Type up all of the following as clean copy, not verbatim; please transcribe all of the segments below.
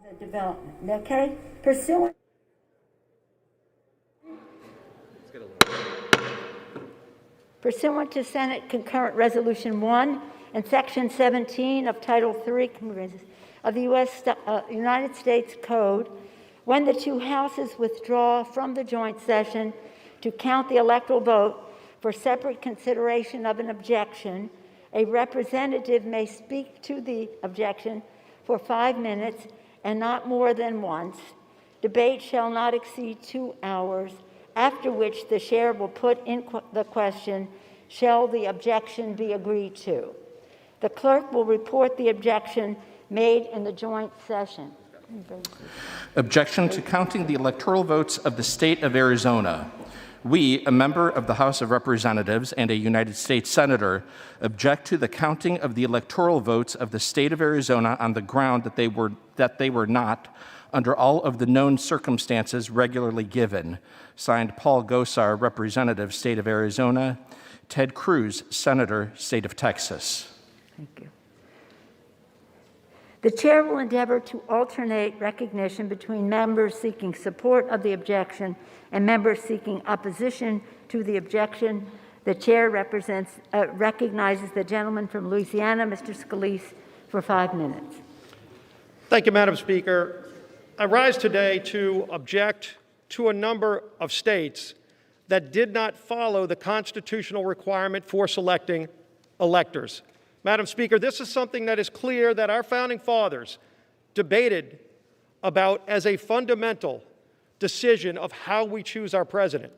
The development, okay? Pursuant to Senate Concurrent Resolution 1 and Section 17 of Title III of the United States Code, when the two houses withdraw from the joint session to count the electoral vote for separate consideration of an objection, a representative may speak to the objection for 5 minutes and not more than once. Debate shall not exceed 2 hours, after which the chair will put in the question, shall the objection be agreed to? The clerk will report the objection made in the joint session. Objection to counting the electoral votes of the state of Arizona. We, a member of the House of Representatives and a United States Senator, object to the counting of the electoral votes of the state of Arizona on the ground that they were not, under all of the known circumstances regularly given. Signed, Paul Gosar, Representative, State of Arizona. Ted Cruz, Senator, State of Texas. Thank you. The chair will endeavor to alternate recognition between members seeking support of the objection and members seeking opposition to the objection. The chair recognizes the gentleman from Louisiana, Mr. Scalise, for 5 minutes. Thank you, Madam Speaker. I rise today to object to a number of states that did not follow the constitutional requirement for selecting electors. Madam Speaker, this is something that is clear that our founding fathers debated about as a fundamental decision of how we choose our president.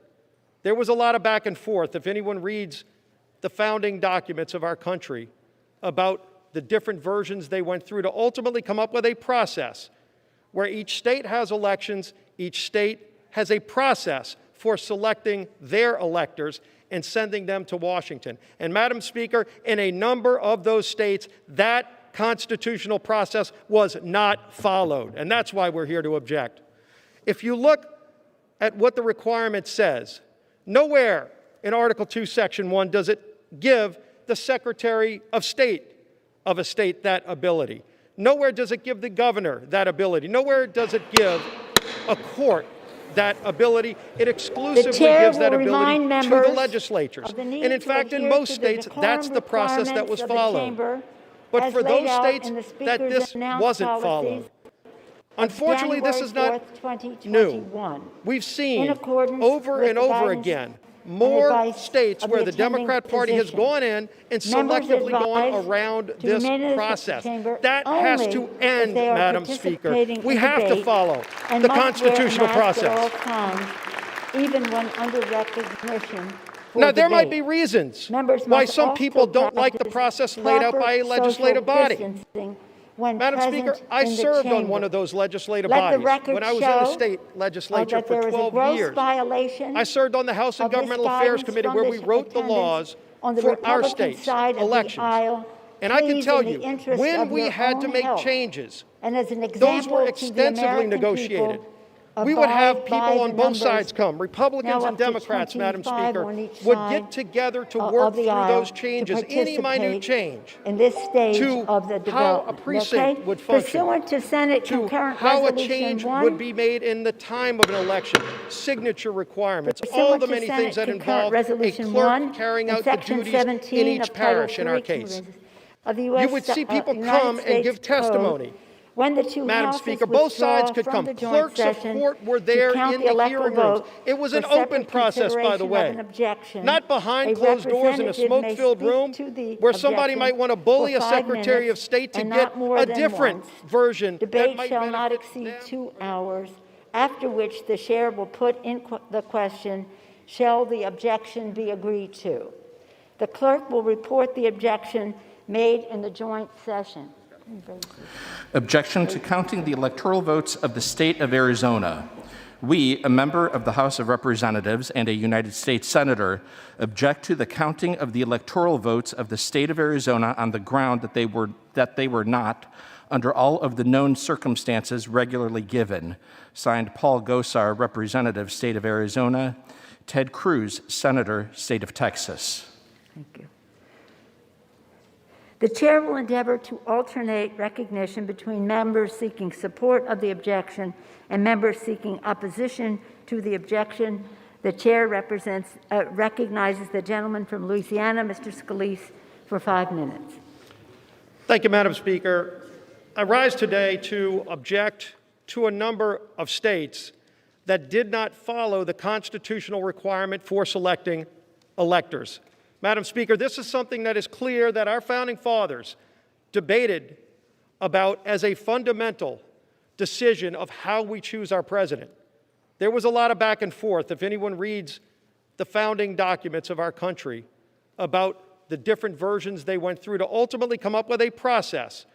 There was a lot of back and forth, if anyone reads the founding documents of our country, about the different versions they went through to ultimately come up with a process where each state has elections, each state has a process for selecting their electors and sending them to Washington. And Madam Speaker, in a number of those states, that constitutional process was not followed, and that's why we're here to object. If you look at what the requirement says, nowhere in Article 2, Section 1 does it give the Secretary of State of a state that ability. Nowhere does it give the governor that ability. Nowhere does it give a court that ability. It exclusively gives that ability to the legislatures. And in fact, in most states, that's the process that was followed. But for those states that this wasn't followed, unfortunately, this is not new. We've seen over and over again more states where the Democrat Party has gone in and selectively gone around this process. That has to end, Madam Speaker. We have to follow the constitutional process. Even when under recognition. Now, there might be reasons why some people don't like the process laid out by a legislative body. Madam Speaker, I served on one of those legislative bodies when I was in the state legislature for 12 years. I served on the House and Governmental Affairs Committee where we wrote the laws for our state's elections. And I can tell you, when we had to make changes, those were extensively negotiated. We would have people on both sides come, Republicans and Democrats, Madam Speaker, would get together to work through those changes, any minute change, to how a precinct would function, to how a change would be made in the time of an election, signature requirements, all the many things that involve a clerk carrying out the duties in each parish in our case. You would see people come and give testimony. Madam Speaker, both sides could come. Clerks of court were there in the hearing rooms. It was an open process, by the way, not behind closed doors in a smoke-filled room where somebody might want to bully a Secretary of State to get a different version that might shall not exceed 2 hours, after which the chair will put in the question, shall the objection be agreed to? The clerk will report the objection made in the joint session. Objection to counting the electoral votes of the state of Arizona. We, a member of the House of Representatives and a United States Senator, object to the counting of the electoral votes of the state of Arizona on the ground that they were not, under all of the known circumstances regularly given. Signed, Paul Gosar, Representative, State of Arizona. Ted Cruz, Senator, State of Texas. Thank you. The chair will endeavor to alternate recognition between members seeking support of the objection and members seeking opposition to the objection. The chair recognizes the gentleman from Louisiana, Mr. Scalise, for 5 minutes. Thank you, Madam Speaker. I rise today to object to a number of states that did not follow the constitutional requirement for selecting electors. Madam Speaker, this is something that is clear that our founding fathers debated about as a fundamental decision of how we choose our president. There was a lot of back and forth, if anyone reads the founding documents of our country, about the different versions they went through to ultimately come up with a process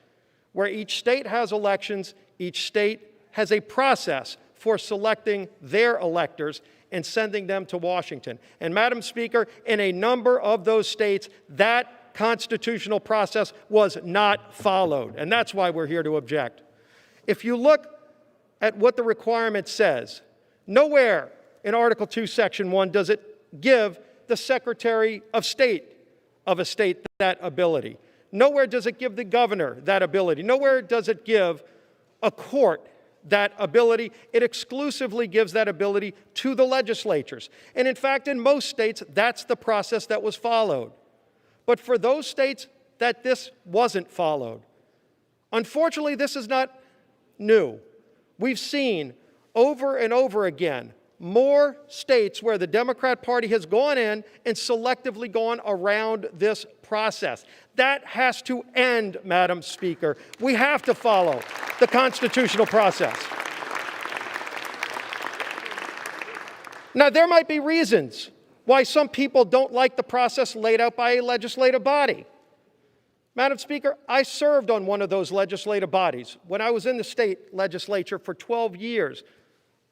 where each state has elections, each state has a process for selecting their electors and sending them to Washington. And Madam Speaker, in a number of those states, that constitutional process was not followed. And that's why we're here to object. If you look at what the requirement says, nowhere in Article 2, Section 1 does it give the Secretary of State of a state that ability. Nowhere does it give the governor that ability. Nowhere does it give a court that ability. It exclusively gives that ability to the legislatures. And in fact, in most states, that's the process that was followed. But for those states that this wasn't followed, unfortunately, this is not new. We've seen over and over again more states where the Democrat Party has gone in and selectively gone around this process. That has to end, Madam Speaker. We have to follow the constitutional process. Now, there might be reasons why some people don't like the process laid out by a legislative body. Madam Speaker, I served on one of those legislative bodies when I was in the state legislature for 12 years.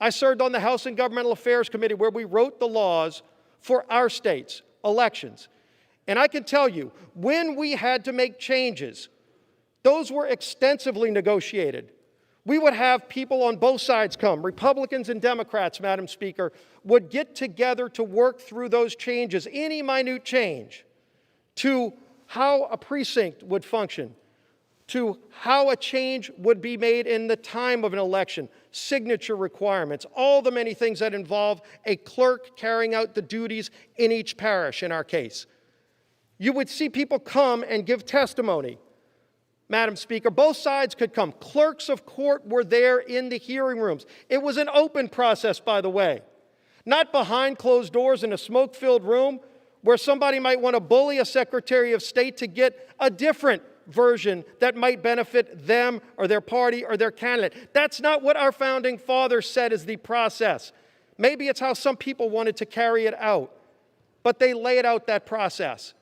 I served on the House and Governmental Affairs Committee where we wrote the laws for our state's elections. And I can tell you, when we had to make changes, those were extensively negotiated. We would have people on both sides come, Republicans and Democrats, Madam Speaker, would get together to work through those changes, any minute change, to how a precinct would function, to how a change would be made in the time of an election, signature requirements, all the many things that involve a clerk carrying out the duties in each parish, in our case. You would see people come and give testimony. Madam Speaker, both sides could come. Clerks of court were there in the hearing rooms. It was an open process, by the way, not behind closed doors in a smoke-filled room where somebody might want to bully a Secretary of State to get a different version that might benefit them or their party or their candidate. That's not what our founding fathers said is the process. Maybe it's how some people wanted to carry it out, but they laid out that process.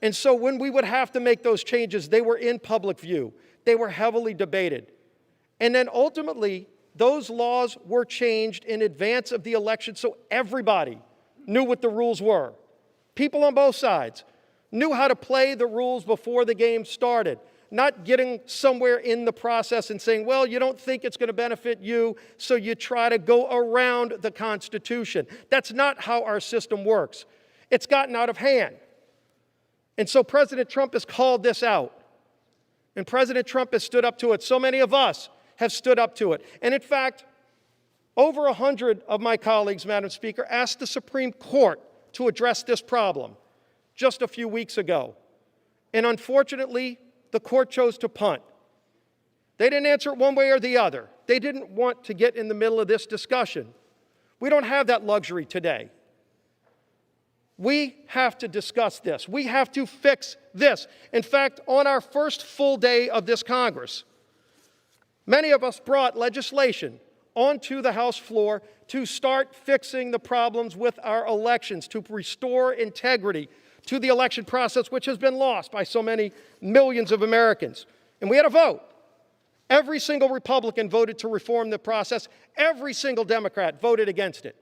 And so when we would have to make those changes, they were in public view. They were heavily debated. And then ultimately, those laws were changed in advance of the election so everybody knew what the rules were. People on both sides knew how to play the rules before the game started, not getting somewhere in the process and saying, well, you don't think it's going to benefit you, so you try to go around the Constitution. That's not how our system works. It's gotten out of hand. And so President Trump has called this out. And President Trump has stood up to it. So many of us have stood up to it. And in fact, over 100 of my colleagues, Madam Speaker, asked the Supreme Court to address this problem just a few weeks ago. And unfortunately, the court chose to punt. They didn't answer it one way or the other. They didn't want to get in the middle of this discussion. We don't have that luxury today. We have to discuss this. We have to fix this. In fact, on our first full day of this Congress, many of us brought legislation onto the House floor to start fixing the problems with our elections, to restore integrity to the election process, which has been lost by so many millions of Americans. And we had a vote. Every single Republican voted to reform the process. Every single Democrat voted against it.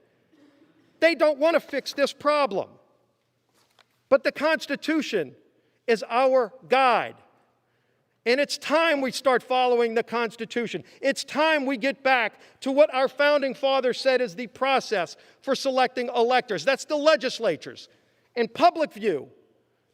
They don't want to fix this problem. But the Constitution is our guide. And it's time we start following the Constitution. It's time we get back to what our founding fathers said is the process for selecting electors. That's the legislatures. In public view,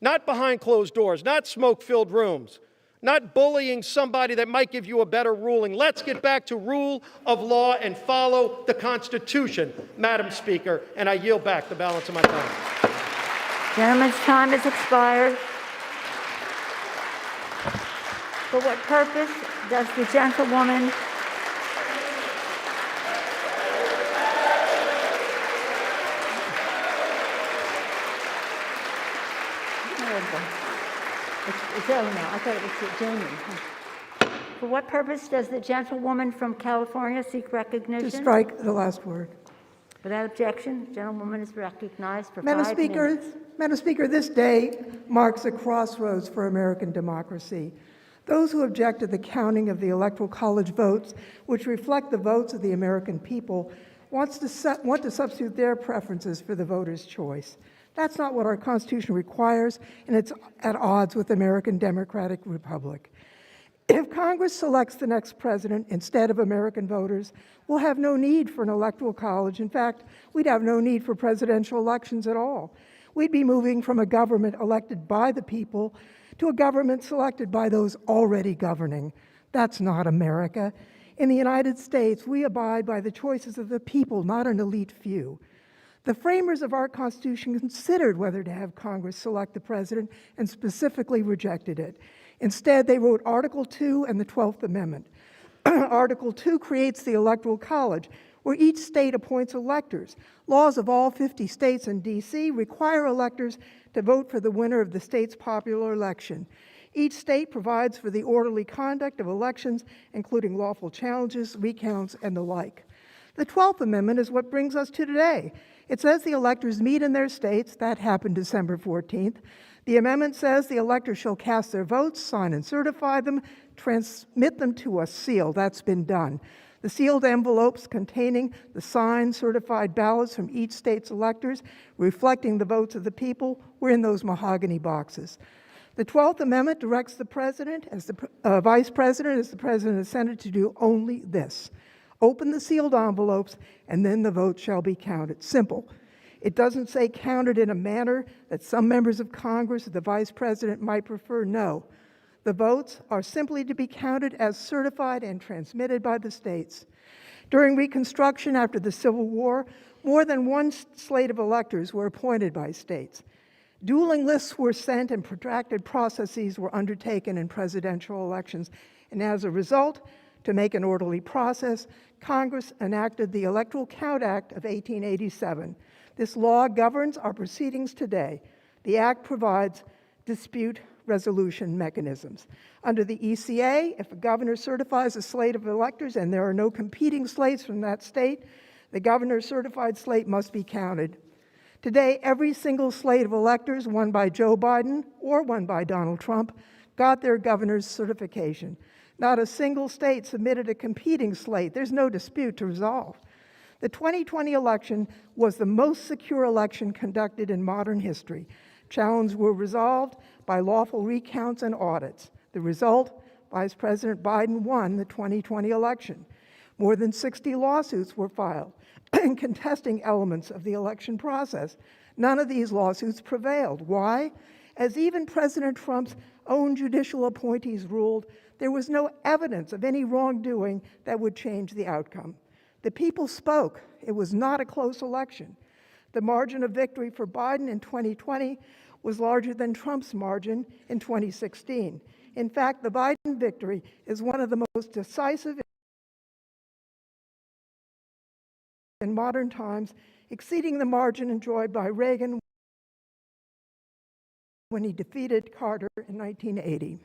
not behind closed doors, not smoke-filled rooms, not bullying somebody that might give you a better ruling. Let's get back to rule of law and follow the Constitution, Madam Speaker, and I yield back the balance of my time. Gentleman's time has expired. For what purpose does the gentlewoman It's over now. I thought it was Jamie. For what purpose does the gentlewoman from California seek recognition? To strike the last word. Without objection, the gentlewoman is recognized for Madam 5 Speaker, minutes. Madam Speaker, this day marks a crossroads for American democracy. Those who object to the counting of the Electoral College votes, which reflect the votes of the American people, want to substitute their preferences for the voter's choice. That's not what our Constitution requires, and it's at odds with the American Democratic Republic. If Congress selects the next president instead of American voters, we'll have no need for an electoral college. In fact, we'd have no need for presidential elections at all. We'd be moving from a government elected by the people to a government selected by those already governing. That's not America. In the United States, we abide by the choices of the people, not an elite few. The framers of our Constitution considered whether to have Congress select the president and specifically rejected it. Instead, they wrote Article 2 and the 12th Amendment. Article 2 creates the Electoral College, where each state appoints electors. Laws of all 50 states and D.C. require electors to vote for the winner of the state's popular election. Each state provides for the orderly conduct of elections, including lawful challenges, recounts, and the like. The 12th Amendment is what brings us to today. It says the electors meet in their states. That happened December 14th. The amendment says the electors shall cast their votes, sign and certify them, transmit them to a seal. That's been done. The sealed envelopes containing the signed, certified ballots from each state's electors, reflecting the votes of the people, were in those mahogany boxes. The 12th Amendment directs the president, as the vice president, as the president of the Senate, to do only this: open the sealed envelopes, and then the vote shall be counted. Simple. It doesn't say counted in a manner that some members of Congress or the vice president might prefer. No. The votes are simply to be counted as certified and transmitted by the states. During Reconstruction after the Civil War, more than one slate of electors were appointed by states. Dueling lists were sent and protracted processes were undertaken in presidential elections. And as a result, to make an orderly process, Congress enacted the Electoral Count Act of 1887. This law governs our proceedings today. The act provides dispute resolution mechanisms. Under the ECA, if a governor certifies a slate of electors and there are no competing slates from that state, the governor's certified slate must be counted. Today, every single slate of electors, won by Joe Biden or won by Donald Trump, got their governor's certification. Not a single state submitted a competing slate. There's no dispute to resolve. The 2020 election was the most secure election conducted in modern history. Challenges were resolved by lawful recounts and audits. The result, Vice President Biden won the 2020 election. More than 60 lawsuits were filed contesting elements of the election process. None of these lawsuits prevailed. Why? As even President Trump's own judicial appointees ruled, there was no evidence of any wrongdoing that would change the outcome. The people spoke. It was not a close election. The margin of victory for Biden in 2020 was larger than Trump's margin in 2016. In fact, the Biden victory is one of the most decisive in modern times, exceeding the margin enjoyed by Reagan when he defeated Carter in 1980.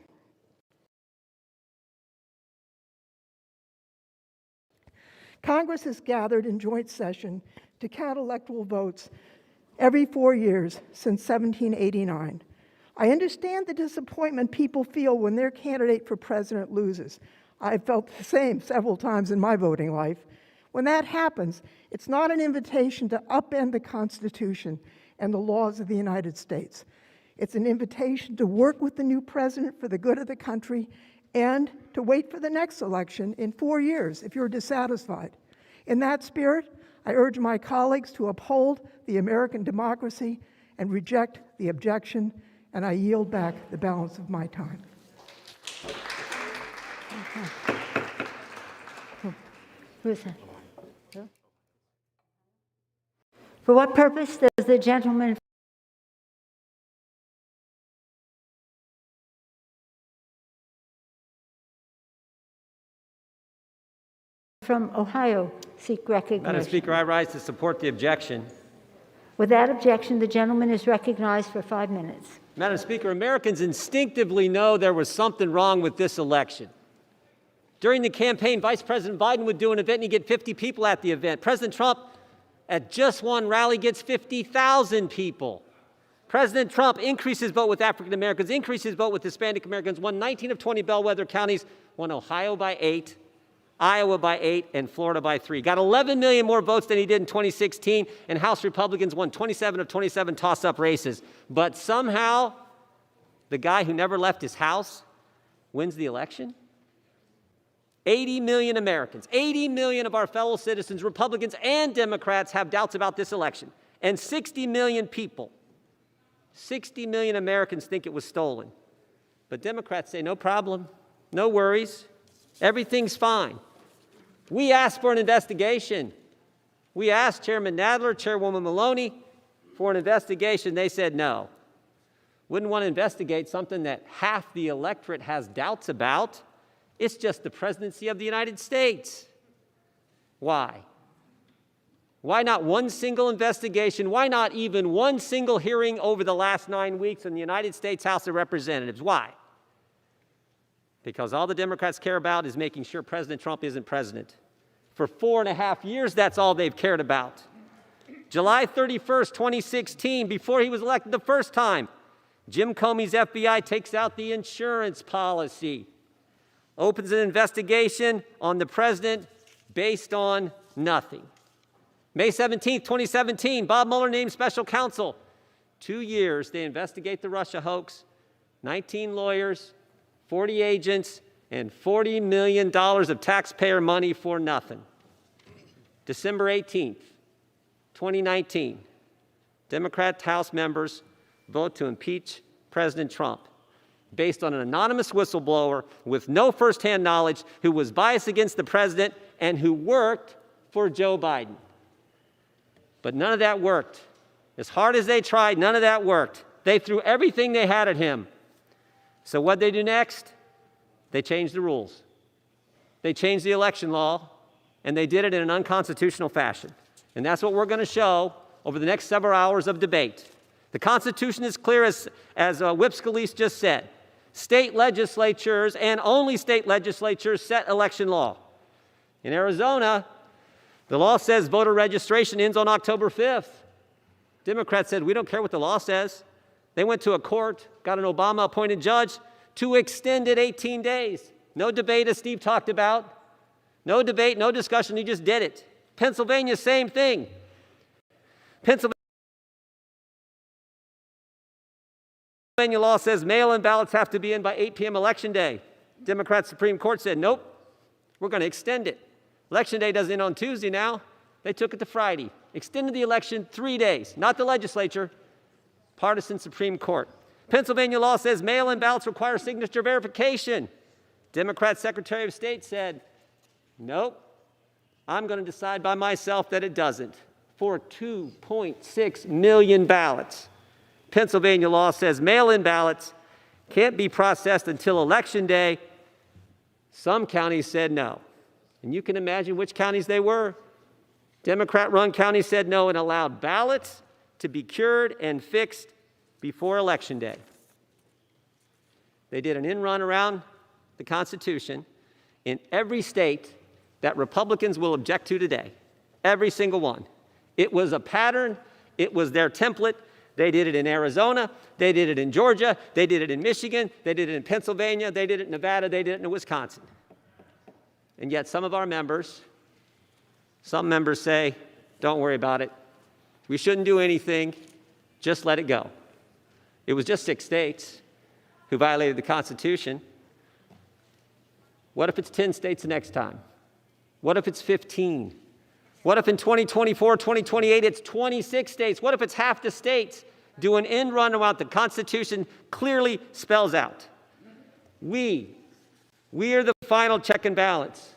Congress has gathered in joint session to count electoral votes every 4 years since 1789. I understand the disappointment people feel when their candidate for president loses. I've felt the same several times in my voting life. When that happens, it's not an invitation to upend the Constitution and the laws of the United States. It's an invitation to work with the new president for the good of the country and to wait for the next election in 4 years if you're dissatisfied. In that spirit, I urge my colleagues to uphold the American democracy and reject the objection and I yield back the balance of my time. Who is that? For what purpose does the gentleman from Ohio seek recognition? Madam Speaker, I rise to support the objection. Without objection, the gentleman is recognized for 5 minutes. Madam Speaker, Americans instinctively know there was something wrong with this election. During the campaign, Vice President Biden would do an event and he'd get 50 people at the event. President Trump, at just one rally, gets 50,000 people. President Trump increases vote with African Americans, increases vote with Hispanic Americans, won 19 of 20 bellwether counties, won Ohio by 8, Iowa by 8, and Florida by 3. Got 11 million more votes than he did in 2016, and House Republicans won 27 of 27 toss-up races. But somehow, the guy who never left his house wins the election? 80 million Americans, 80 million of our fellow citizens, Republicans and Democrats, have doubts about this election. And 60 million people, 60 million Americans think it was stolen. But Democrats say, no problem, no worries, everything's fine. We asked for an investigation. We asked Chairman Nadler, Chairwoman Maloney for an investigation. They said no. Wouldn't want to investigate something that half the electorate has doubts about. It's just the presidency of the United States. Why? Why not one single investigation? Why not even one single hearing over the last 9 weeks in the United States House of Representatives? Why? Because all the Democrats care about is making sure President Trump isn't president. For 4.5 years, that's all they've cared about. July 31st, 2016, before he was elected the first time, Jim Comey's FBI takes out the insurance policy, opens an investigation on the president based on nothing. May 17th, 2017, Bob Mueller named special counsel. 2 years, they investigate the Russia hoax, 19 lawyers, 40 agents, and $40 million of taxpayer money for nothing. December 18th, 2019, Democrat House members vote to impeach President Trump based on an anonymous whistleblower with no firsthand knowledge who was biased against the president and who worked for Joe Biden. But none of that worked. As hard as they tried, none of that worked. They threw everything they had at him. So what'd they do next? They changed the rules. They changed the election law, and they did it in an unconstitutional fashion. And that's what we're going to show over the next several hours of debate. The Constitution is clear, as Whip Scalise just said. State legislatures, and only state legislatures, set election law. In Arizona, the law says voter registration ends on October 5th. Democrats said, we don't care what the law says. They went to a court, got an Obama-appointed judge to extend it 18 days. No debate, as Steve talked about. No debate, no discussion, he just did it. Pennsylvania, same thing. Pennsylvania law says mail-in ballots have to be in by 8 p.m. Election Day. Democrat Supreme Court said, nope, we're going to extend it. Election Day doesn't end on Tuesday now. They took it to Friday. Extended the election 3 days, not the legislature, partisan Supreme Court. Pennsylvania law says mail-in ballots require signature verification. Democrat Secretary of State said, nope, I'm going to decide by myself that it doesn't, for 2.6 million ballots. Pennsylvania law says mail-in ballots can't be processed until Election Day. Some counties said no. And you can imagine which counties they were. Democrat-run counties said no and allowed ballots to be cured and fixed before Election Day. They did an in-run around the Constitution in every state that Republicans will object to today. Every single one. It was a pattern. It was their template. They did it in Arizona. They did it in Georgia. They did it in Michigan. They did it in Pennsylvania. They did it in Nevada. They did it in Wisconsin. And yet some members say, don't worry about it. We shouldn't do anything. Just let it go. It was just 6 states who violated the Constitution. What if it's 10 states the next time? What if it's 15? What if in 2024, 2028, it's 26 states? What if it's half the states? do an end run around what the Constitution clearly spells out. We are the final check and balance.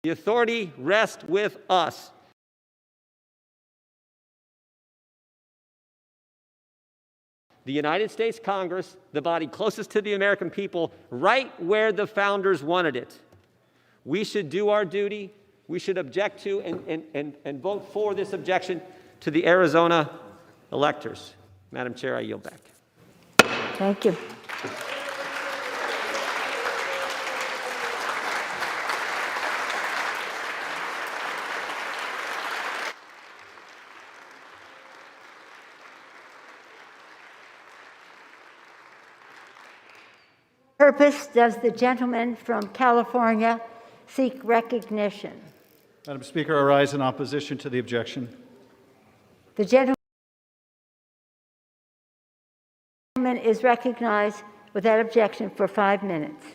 The authority rests with us. The United States Congress, the body closest to the American people, right where the founders wanted it. We should do our duty. We should object to and vote for this objection to the Arizona electors. Madam Chair, I yield back. Thank you. Purpose does the gentleman from California seek recognition? Madam Speaker, I rise in opposition to the objection. The gentleman is recognized without objection for 5 minutes.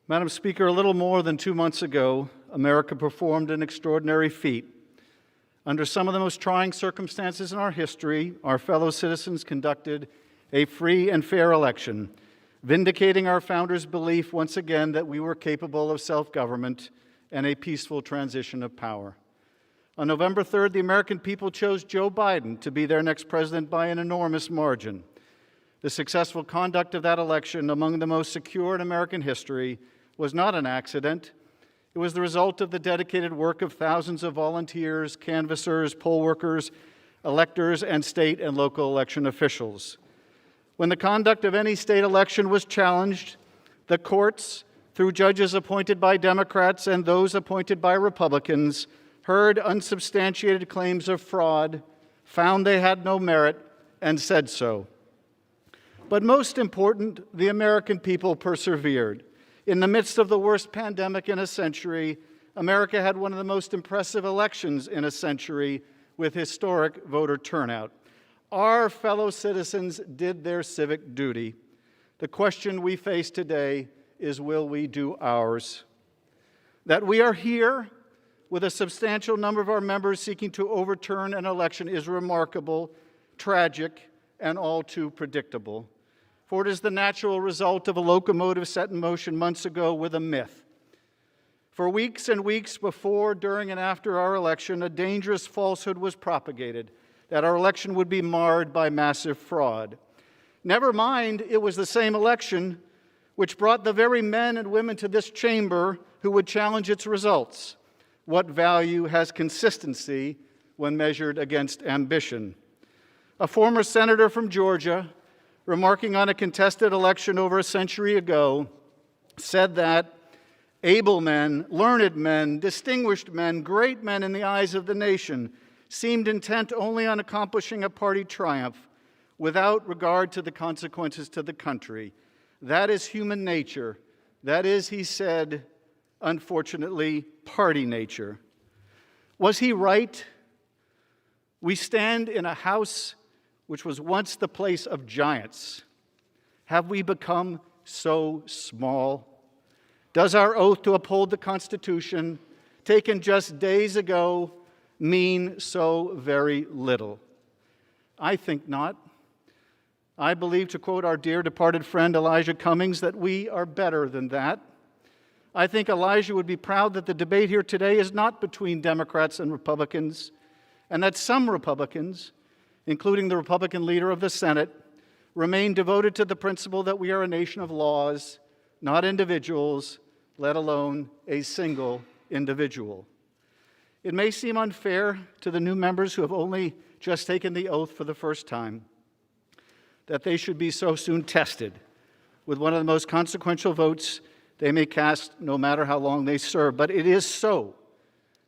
Madam Speaker, a little more than 2 months ago, America performed an extraordinary feat. Under some of the most trying circumstances in our history, our fellow citizens conducted a free and fair election, vindicating our founders' belief once again that we were capable of self-government and a peaceful transition of power. On November 3rd, the American people chose Joe Biden to be their next president by an enormous margin. The successful conduct of that election, among the most secure in American history, was not an accident. It was the result of the dedicated work of thousands of volunteers, canvassers, poll workers, electors, and state and local election officials. When the conduct of any state election was challenged, the courts, through judges appointed by Democrats and those appointed by Republicans, heard unsubstantiated claims of fraud, found they had no merit, and said so. But most important, the American people persevered. In the midst of the worst pandemic in a century, America had one of the most impressive elections in a century with historic voter turnout. Our fellow citizens did their civic duty. The question we face today is, will we do ours? That we are here with a substantial number of our members seeking to overturn an election is remarkable, tragic, and all too predictable. For it is the natural result of a locomotive set in motion months ago with a myth. For weeks and weeks before, during, and after our election, a dangerous falsehood was propagated that our election would be marred by massive fraud. Never mind, it was the same election which brought the very men and women to this chamber who would challenge its results. What value has consistency when measured against ambition? A former senator from Georgia, remarking on a contested election over a century ago, said that able men, learned men, distinguished men, great men in the eyes of the nation seemed intent only on accomplishing a party triumph without regard to the consequences to the country. That is human nature. That is, he said, unfortunately, party nature. Was he right? We stand in a house which was once the place of giants. Have we become so small? Does our oath to uphold the Constitution, taken just days ago, mean so very little? I think not. I believe, to quote our dear departed friend Elijah Cummings, that we are better than that. I think Elijah would be proud that the debate here today is not between Democrats and Republicans, and that some Republicans, including the Republican leader of the Senate, remain devoted to the principle that we are a nation of laws, not individuals, let alone a single individual. It may seem unfair to the new members who have only just taken the oath for the first time that they should be so soon tested with one of the most consequential votes they may cast, no matter how long they serve. But it is so,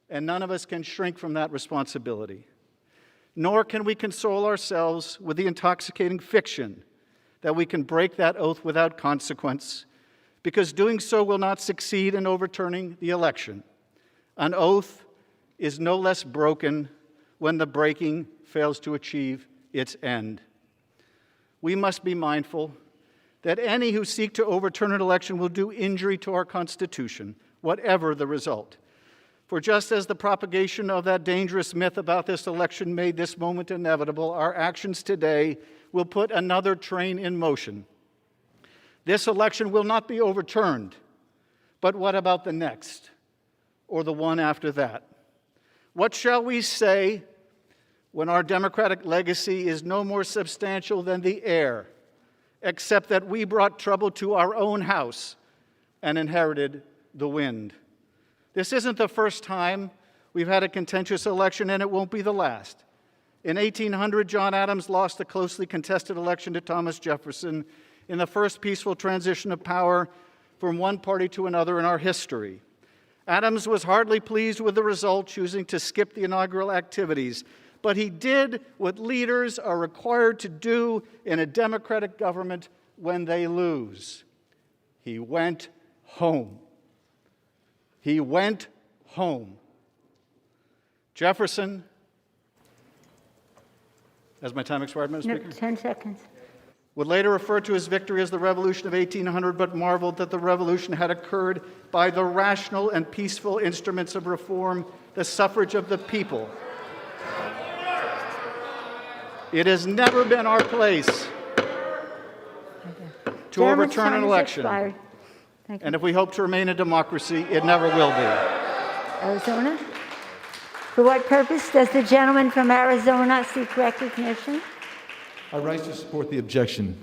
and none of us can shrink from that responsibility. Nor can we console ourselves with the intoxicating fiction that we can break that oath without consequence, because doing so will not succeed in overturning the election. An oath is no less broken when the breaking fails to achieve its end. We must be mindful that any who seek to overturn an election will do injury to our Constitution, whatever the result. For just as the propagation of that dangerous myth about this election made this moment inevitable, our actions today will put another train in motion. This election will not be overturned, but what about the next, or the one after that? What shall we say when our democratic legacy is no more substantial than the air, except that we brought trouble to our own house and inherited the wind? This isn't the first time we've had a contentious election, and it won't be the last. In 1800, John Adams lost a closely contested election to Thomas Jefferson in the first peaceful transition of power from one party to another in our history. Adams was hardly pleased with the result, choosing to skip the inaugural activities, but he did what leaders are required to do in a democratic government when they lose. He went home. He went home. Jefferson, has my time expired, Madam Speaker? 10 seconds. Would later refer to his victory as the Revolution of 1800, but marveled that the revolution had occurred by the rational and peaceful instruments of reform, the suffrage of the people. It has never been our place to overturn an election. Thank you. And if we hope to remain a democracy, it never will be. Arizona. For what purpose does the gentleman from Arizona seek recognition? I rise to support the objection.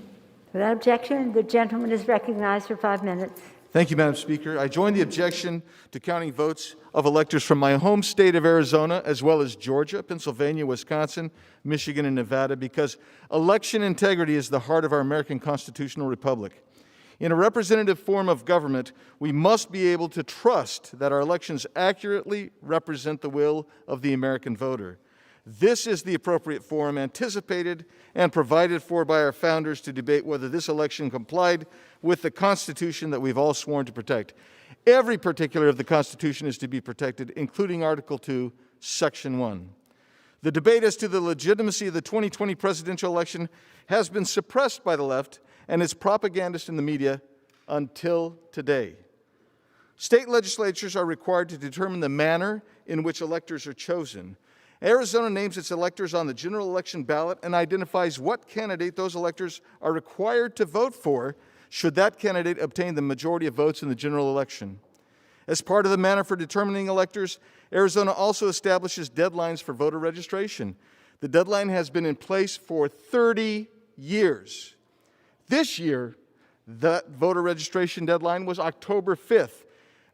Without objection, the gentleman is recognized for 5 minutes. Thank you, Madam Speaker. I join the objection to counting votes of electors from my home state of Arizona, as well as Georgia, Pennsylvania, Wisconsin, Michigan, and Nevada, because election integrity is the heart of our American constitutional republic. In a representative form of government, we must be able to trust that our elections accurately represent the will of the American voter. This is the appropriate forum anticipated and provided for by our founders to debate whether this election complied with the Constitution that we've all sworn to protect. Every particular of the Constitution is to be protected, including Article 2, Section 1. The debate as to the legitimacy of the 2020 presidential election has been suppressed by the left and its propagandists in the media until today. State legislatures are required to determine the manner in which electors are chosen. Arizona names its electors on the general election ballot and identifies what candidate those electors are required to vote for should that candidate obtain the majority of votes in the general election. As part of the manner for determining electors, Arizona also establishes deadlines for voter registration. The deadline has been in place for 30 years. This year, the voter registration deadline was October 5th.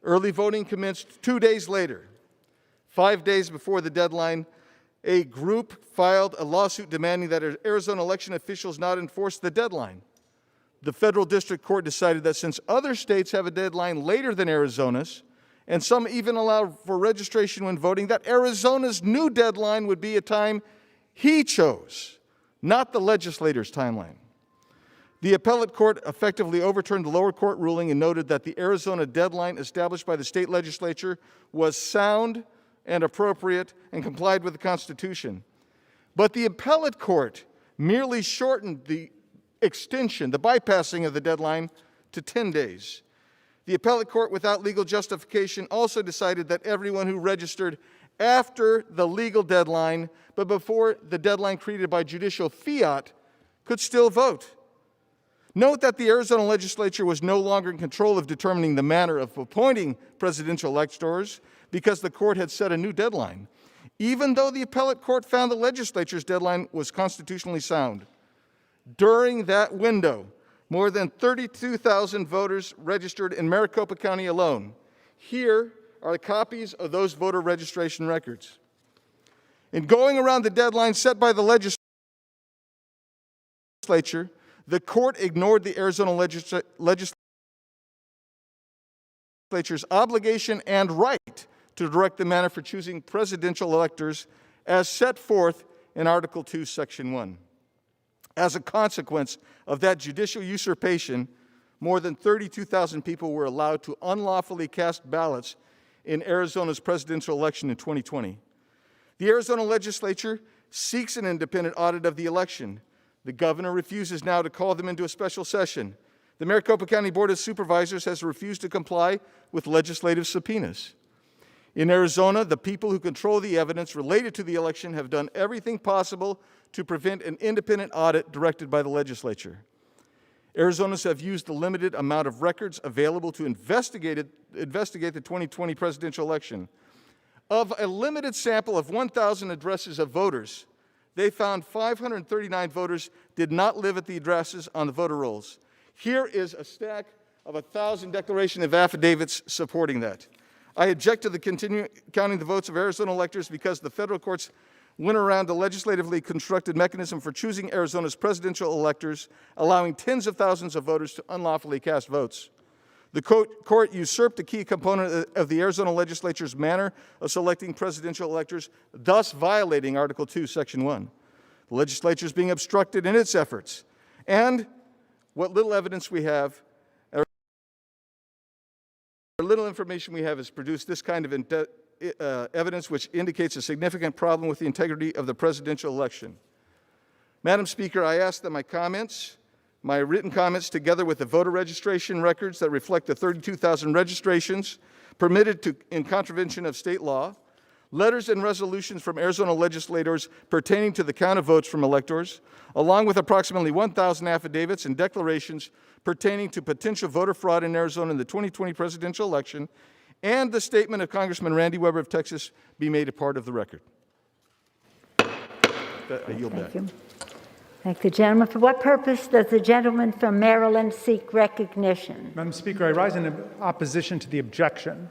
Early voting commenced 2 days later. 5 days before the deadline, a group filed a lawsuit demanding that Arizona election officials not enforce the deadline. The federal district court decided that since other states have a deadline later than Arizona's, and some even allow for registration when voting, that Arizona's new deadline would be a time he chose, not the legislator's timeline. The appellate court effectively overturned the lower court ruling and noted that the Arizona deadline established by the state legislature was sound and appropriate and complied with the Constitution. But the appellate court merely shortened the extension, the bypassing of the deadline to 10 days. The appellate court, without legal justification, also decided that everyone who registered after the legal deadline, but before the deadline created by judicial fiat, could still vote. Note that the Arizona legislature was no longer in control of determining the manner of appointing presidential electors because the court had set a new deadline, even though the appellate court found the legislature's deadline was constitutionally sound. During that window, more than 32,000 voters registered in Maricopa County alone. Here are the copies of those voter registration records. In going around the deadline set by the legislature, the court ignored the Arizona legislature's obligation and right to direct the manner for choosing presidential electors as set forth in Article 2, Section 1. As a consequence of that judicial usurpation, more than 32,000 people were allowed to unlawfully cast ballots in Arizona's presidential election in 2020. The Arizona legislature seeks an independent audit of the election. The governor refuses now to call them into a special session. The Maricopa County Board of Supervisors has refused to comply with legislative subpoenas. In Arizona, the people who control the evidence related to the election have done everything possible to prevent an independent audit directed by the legislature. Arizonans have used the limited amount of records available to investigate the 2020 presidential election. Of a limited sample of 1,000 addresses of voters, they found 539 voters did not live at the addresses on the voter rolls. Here is a stack of 1,000 declaration of affidavits supporting that. I object to the continuing counting the votes of Arizona electors because the federal courts went around the legislatively constructed mechanism for choosing Arizona's presidential electors, allowing tens of thousands of voters to unlawfully cast votes. The court usurped a key component of the Arizona legislature's manner of selecting presidential electors, thus violating Article 2, Section 1. The legislature is being obstructed in its efforts. And what little evidence we have, or little information we have, has produced this kind of evidence which indicates a significant problem with the integrity of the presidential election. Madam Speaker, I ask that my written comments, together with the voter registration records that reflect the 32,000 registrations permitted in contravention of state law, letters and resolutions from Arizona legislators pertaining to the count of votes from electors, along with approximately 1,000 affidavits and declarations pertaining to potential voter fraud in Arizona in the 2020 presidential election, and the statement of Congressman Randy Weber of Texas be made a part of the record. I yield back. Thank you. Thank the gentleman. For what purpose does the gentleman from Maryland seek recognition? Madam Speaker, I rise in opposition to the objection.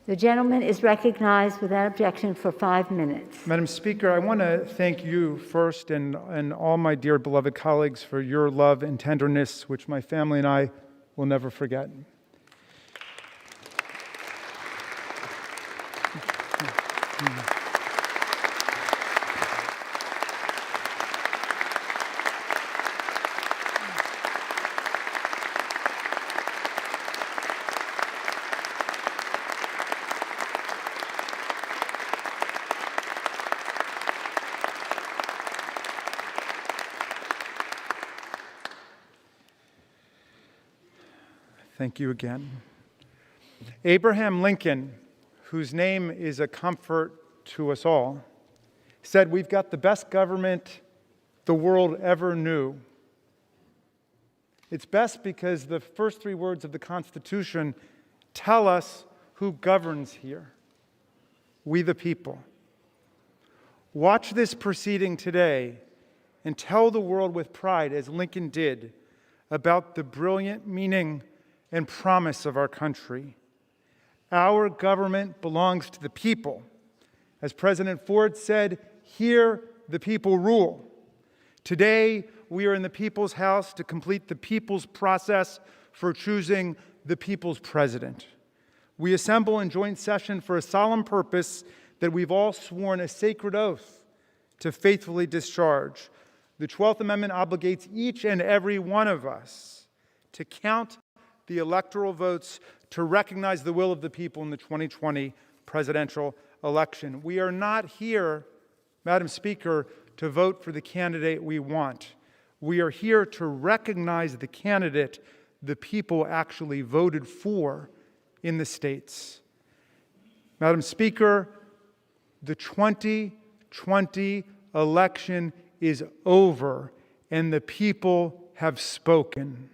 The gentleman is recognized without objection for 5 minutes. Madam Speaker, I want to thank you first and all my dear beloved colleagues for your love and tenderness, which my family and I will never forget. Thank you again. Abraham Lincoln, whose name is a comfort to us all, said, "We've got the best government the world ever knew." It's best because the first 3 words of the Constitution tell us who governs here: we the people. Watch this proceeding today and tell the world with pride, as Lincoln did, about the brilliant meaning and promise of our country. Our government belongs to the people. As President Ford said, "Here the people rule." Today, we are in the people's house to complete the people's process for choosing the people's president. We assemble in joint session for a solemn purpose that we've all sworn a sacred oath to faithfully discharge. The 12th Amendment obligates each and every one of us to count the electoral votes to recognize the will of the people in the 2020 presidential election. We are not here, Madam Speaker, to vote for the candidate we want. We are here to recognize the candidate the people actually voted for in the states. Madam Speaker, the 2020 election is over, and the people have spoken.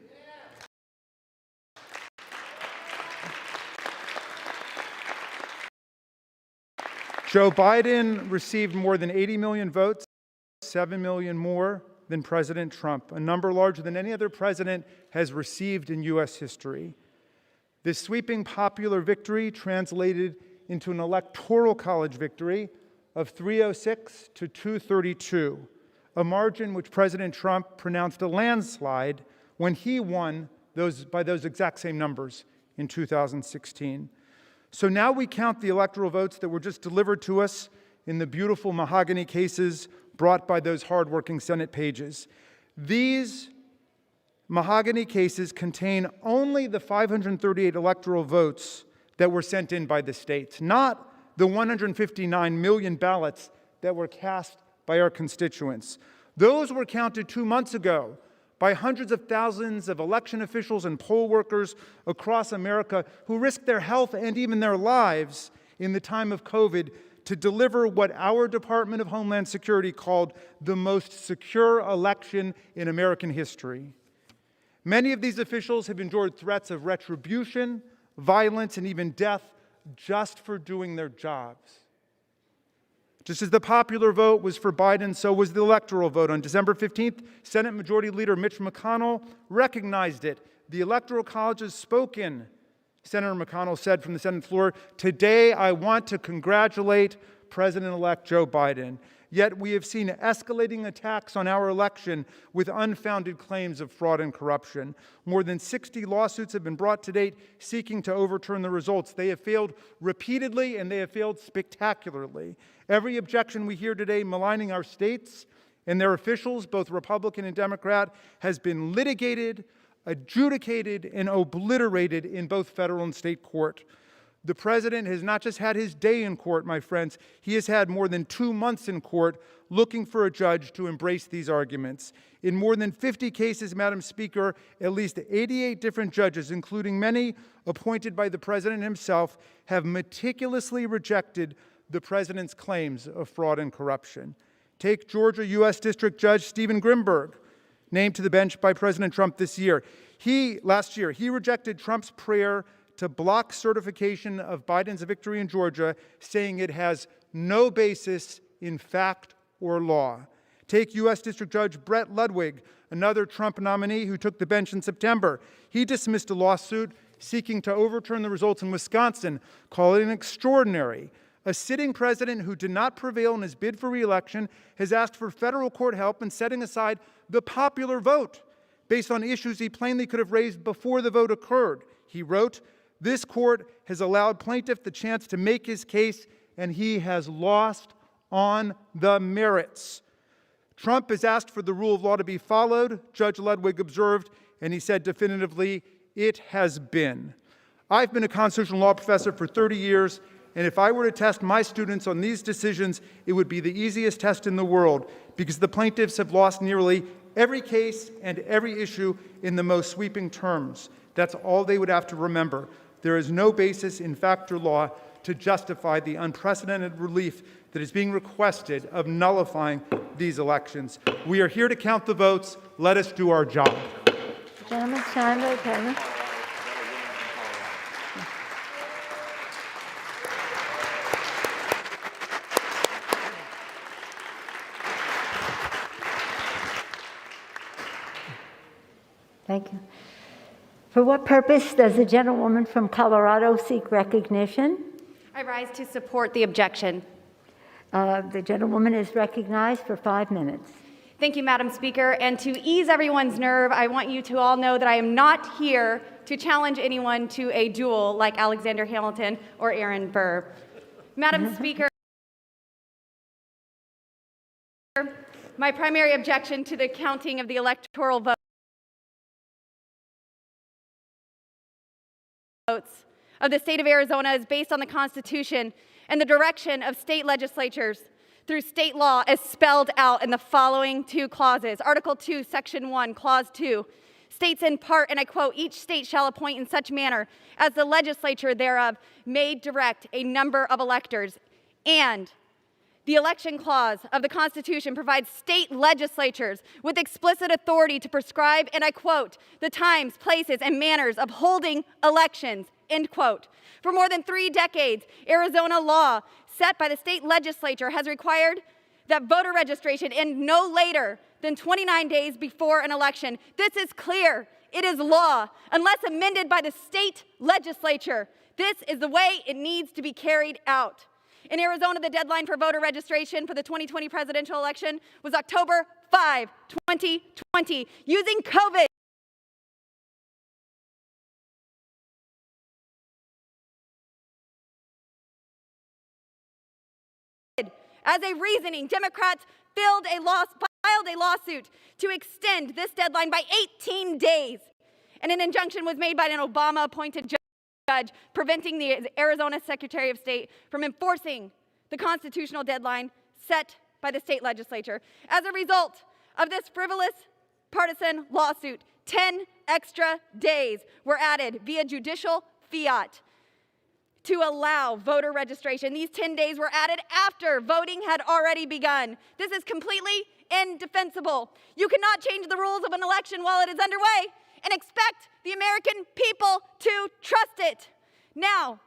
Joe Biden received more than 80 million votes, 7 million more than President Trump, a number larger than any other president has received in U.S. history. This sweeping popular victory translated into an Electoral College victory of 306 to 232, a margin which President Trump pronounced a landslide when he won by those exact same numbers in 2016. So now we count the electoral votes that were just delivered to us in the beautiful mahogany cases brought by those hardworking Senate pages. These mahogany cases contain only the 538 electoral votes that were sent in by the states, not the 159 million ballots that were cast by our constituents. Those were counted 2 months ago by hundreds of thousands of election officials and poll workers across America who risked their health and even their lives in the time of COVID to deliver what our Department of Homeland Security called the most secure election in American history. Many of these officials have endured threats of retribution, violence, and even death just for doing their jobs. Just as the popular vote was for Biden, so was the electoral vote. On December 15th, Senate Majority Leader Mitch McConnell recognized it. The Electoral College has spoken. Senator McConnell said from the Senate floor, "Today I want to congratulate President-elect Joe Biden." Yet we have seen escalating attacks on our election with unfounded claims of fraud and corruption. More than 60 lawsuits have been brought to date seeking to overturn the results. They have failed repeatedly and they have failed spectacularly. Every objection we hear today maligning our states and their officials, both Republican and Democrat, has been litigated, adjudicated, and obliterated in both federal and state court. The president has not just had his day in court, my friends, he has had more than 2 months in court looking for a judge to embrace these arguments. In more than 50 cases, Madam Speaker, at least 88 different judges, including many appointed by the president himself, have meticulously rejected the president's claims of fraud and corruption. Take Georgia U.S. District Judge Stephen Grimberg, named to the bench by President Trump this year. Last year, he rejected Trump's prayer to block certification of Biden's victory in Georgia, saying it has no basis in fact or law. Take U.S. District Judge Brett Ludwig, another Trump nominee who took the bench in September. He dismissed a lawsuit seeking to overturn the results in Wisconsin, calling it extraordinary. A sitting president who did not prevail in his bid for re-election has asked for federal court help in setting aside the popular vote based on issues he plainly could have raised before the vote occurred. He wrote, "This court has allowed plaintiff the chance to make his case, and he has lost on the merits." Trump has asked for the rule of law to be followed, Judge Ludwig observed, and he said definitively, it has been. I've been a constitutional law professor for 30 years, and if I were to test my students on these decisions, it would be the easiest test in the world, because the plaintiffs have lost nearly every case and every issue in the most sweeping terms. That's all they would have to remember. There is no basis in fact or law to justify the unprecedented relief that is being requested of nullifying these elections. We are here to count the votes. Let us do our job. Gentleman's time, okay. Thank you. For what purpose does the gentlewoman from Colorado seek recognition? I rise to support the objection. The gentlewoman is recognized for 5 minutes. Thank you, Madam Speaker. And to ease everyone's nerve, I want you to all know that I am not here to challenge anyone to a duel like Alexander Hamilton or Aaron Burr. Madam Speaker, my primary objection to the counting of the electoral votes of the state of Arizona is based on the Constitution and the direction of state legislatures through state law as spelled out in the following 2 clauses. Article 2, Section 1, Clause 2 states in part, and I quote, "Each state shall appoint in such manner as the legislature thereof may direct a number of electors." And the election clause of the Constitution provides state legislatures with explicit authority to prescribe, and I quote, "the times, places, and manners of holding elections," end quote. For more than 3 decades, Arizona law set by the state legislature has required that voter registration end no later than 29 days before an election. This is clear. It is law. Unless amended by the state legislature, this is the way it needs to be carried out. In Arizona, the deadline for voter registration for the 2020 presidential election was October 5, 2020. Using COVID as a reasoning, Democrats filed a lawsuit to extend this deadline by 18 days. And an injunction was made by an Obama-appointed judge preventing the Arizona Secretary of State from enforcing the constitutional deadline set by the state legislature. As a result of this frivolous partisan lawsuit, 10 extra days were added via judicial fiat to allow voter registration. These 10 days were added after voting had already begun. This is completely indefensible. You cannot change the rules of an election while it is underway and expect the American people to trust it. Now,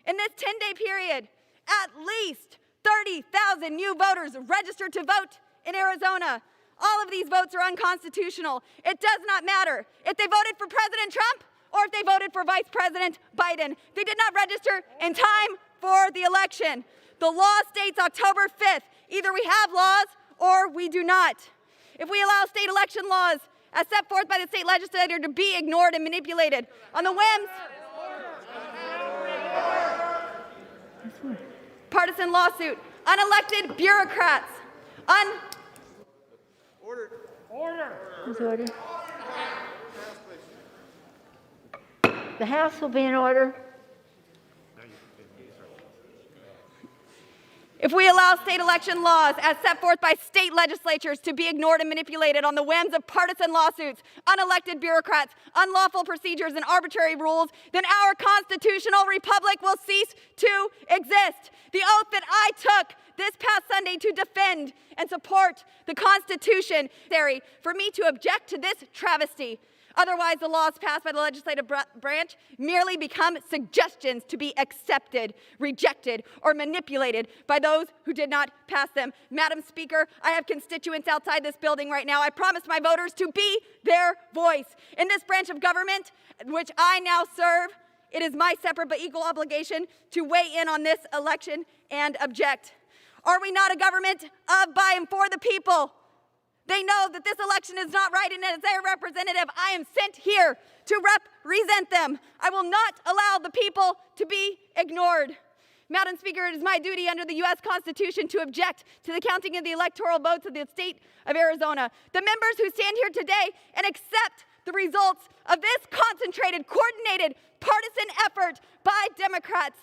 in this 10-day period, at least 30,000 new voters registered to vote in Arizona. All of these votes are unconstitutional. It does not matter if they voted for President Trump or if they voted for Vice President Biden. They did not register in time for the election. The law states October 5th. Either we have laws or we do not. If we allow state election laws as set forth by the state legislature to be ignored and manipulated on the whims, partisan lawsuit, unelected bureaucrats, Who's order? The House will be in order. if we allow state election laws as set forth by state legislatures to be ignored and manipulated on the whims of partisan lawsuits, unelected bureaucrats, unlawful procedures, and arbitrary rules, then our constitutional republic will cease to exist. The oath that I took this past Sunday to defend and support the Constitution, for me to object to this travesty. Otherwise, the laws passed by the legislative branch merely become suggestions to be accepted, rejected, or manipulated by those who did not pass them. Madam Speaker, I have constituents outside this building right now. I promised my voters to be their voice. In this branch of government, which I now serve, it is my separate but equal obligation to weigh in on this election and object. Are we not a government of, by, and for the people? They know that this election is not right, and as their representative, I am sent here to represent them. I will not allow the people to be ignored. Madam Speaker, it is my duty under the U.S. Constitution to object to the counting of the electoral votes of the state of Arizona. The members who stand here today and accept the results of this concentrated, coordinated, partisan effort by Democrats,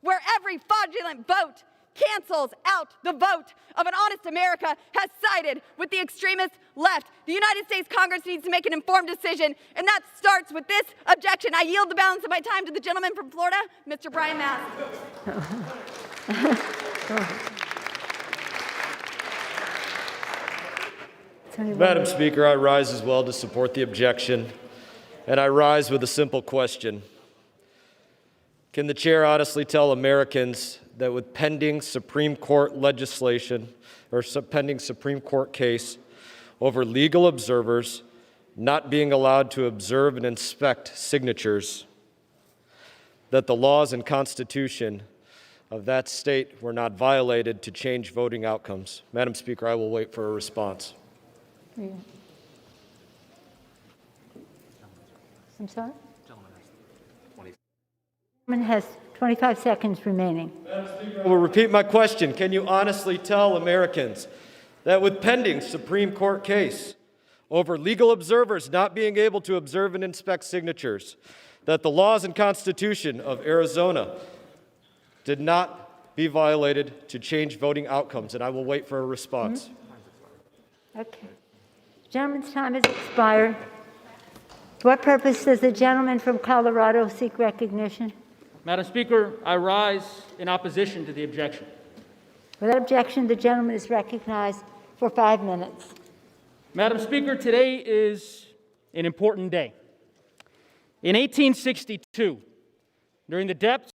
where every fraudulent vote cancels out the vote of an honest America, has sided with the extremist left. The United States Congress needs to make an informed decision, and that starts with this objection. I yield the balance of my time to the gentleman from Florida, Mr. Brian Mass. Madam Speaker, I rise as well to support the objection, and I rise with a simple question. Can the chair honestly tell Americans that with pending Supreme Court legislation or pending Supreme Court case over legal observers not being allowed to observe and inspect signatures, that the laws and Constitution of that state were not violated to change voting outcomes? Madam Speaker, I will wait for a response. I'm sorry? Gentleman has 25 seconds remaining. Madam Speaker, I will repeat my question. Can you honestly tell Americans that with pending Supreme Court case over legal observers not being able to observe and inspect signatures, that the laws and Constitution of Arizona did not be violated to change voting outcomes? And I will wait for a response. Okay. The gentleman's time has expired. For what purpose does the gentleman from Colorado seek recognition? Madam Speaker, I rise in opposition to the objection. Without objection, the gentleman is recognized for 5 minutes. Madam Speaker, today is an important day. In 1862, during the depths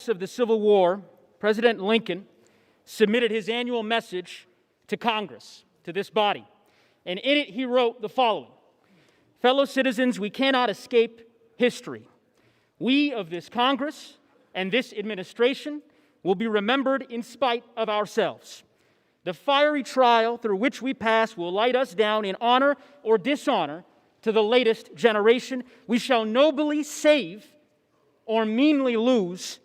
of the Civil War, President Lincoln submitted his annual message to Congress, to this body. And in it, he wrote the following: "Fellow citizens, we cannot escape history. We of this Congress and this administration will be remembered in spite of ourselves. The fiery trial through which we pass will light us down in honor or dishonor to the latest generation. We shall nobly save or meanly lose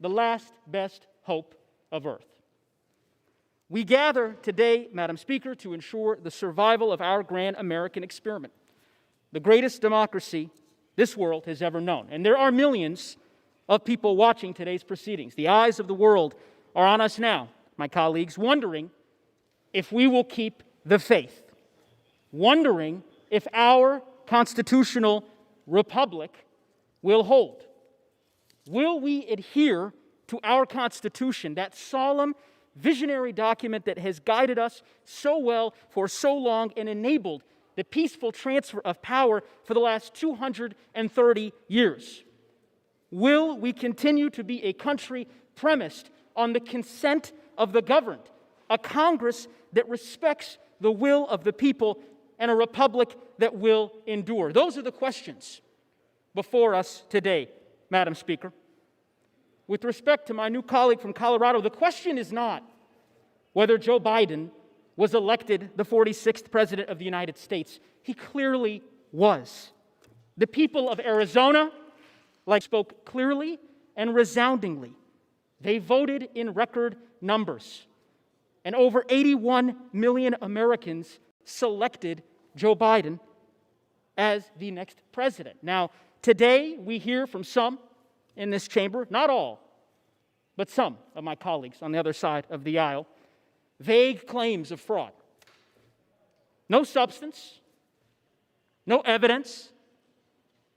the last best hope of earth." We gather today, Madam Speaker, to ensure the survival of our grand American experiment, the greatest democracy this world has ever known. And there are millions of people watching today's proceedings. The eyes of the world are on us now, my colleagues, wondering if we will keep the faith, wondering if our constitutional republic will hold. Will we adhere to our Constitution, that solemn, visionary document that has guided us so well for so long and enabled the peaceful transfer of power for the last 230 years? Will we continue to be a country premised on the consent of the governed, a Congress that respects the will of the people, and a republic that will endure? Those are the questions before us today, Madam Speaker. With respect to my new colleague from Colorado, the question is not whether Joe Biden was elected the 46th President of the United States. He clearly was. The people of Arizona spoke clearly and resoundingly. They voted in record numbers. And over 81 million Americans selected Joe Biden as the next president. Now, today we hear from some in this chamber, not all, but some of my colleagues on the other side of the aisle, vague claims of fraud. No substance, no evidence,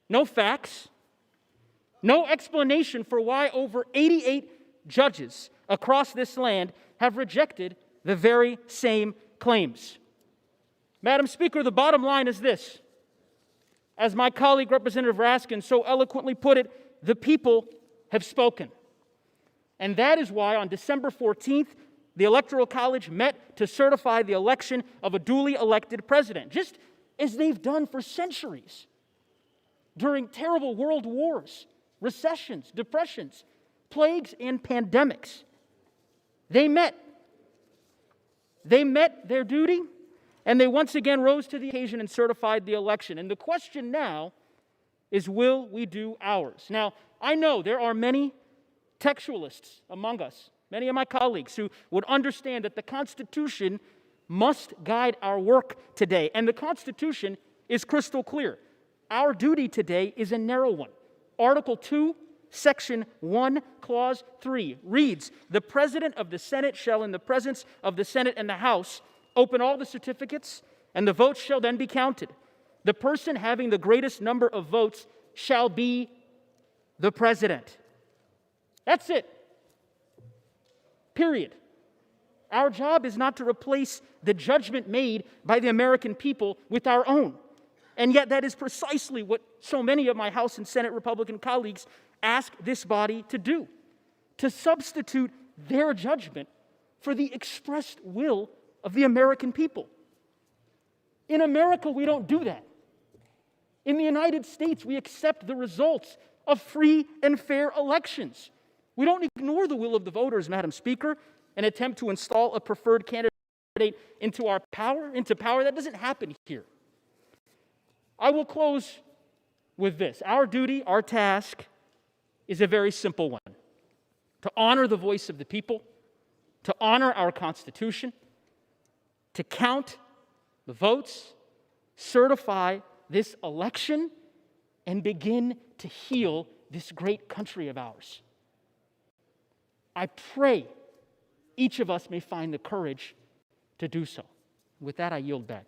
no facts, no explanation for why over 88 judges across this land have rejected the very same claims. Madam Speaker, the bottom line is this. As my colleague Representative Raskin so eloquently put it, the people have spoken. And that is why on December 14th, the Electoral College met to certify the election of a duly elected president, just as they've done for centuries during terrible world wars, recessions, depressions, plagues, and pandemics. They met their duty, and they once again rose to the occasion and certified the election. And the question now is, will we do ours? Now, I know there are many textualists among us, many of my colleagues, who would understand that the Constitution must guide our work today. And the Constitution is crystal clear. Our duty today is a narrow one. Article 2, Section 1, Clause 3 reads, "The President of the Senate shall, in the presence of the Senate and the House, open all the certificates, and the votes shall then be counted. The person having the greatest number of votes shall be the President." That's it. Period. Our job is not to replace the judgment made by the American people with our own. And yet that is precisely what so many of my House and Senate Republican colleagues ask this body to do, to substitute their judgment for the expressed will of the American people. In America, we don't do that. In the United States, we accept the results of free and fair elections. We don't ignore the will of the voters, Madam Speaker, and attempt to install a preferred candidate into power. That doesn't happen here. I will close with this. Our duty, our task, is a very simple one: to honor the voice of the people, to honor our Constitution, to count the votes, certify this election, and begin to heal this great country of ours. I pray each of us may find the courage to do so. With that, I yield back.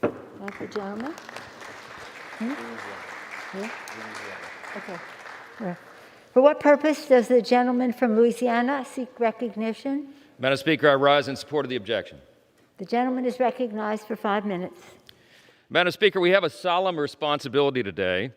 Thank you, gentlemen. Yeah? Okay. Yeah. For what purpose does the gentleman from Louisiana seek recognition? Madam Speaker, I rise in support of the objection. The gentleman is recognized for 5 minutes. Madam Speaker, we have a solemn responsibility today.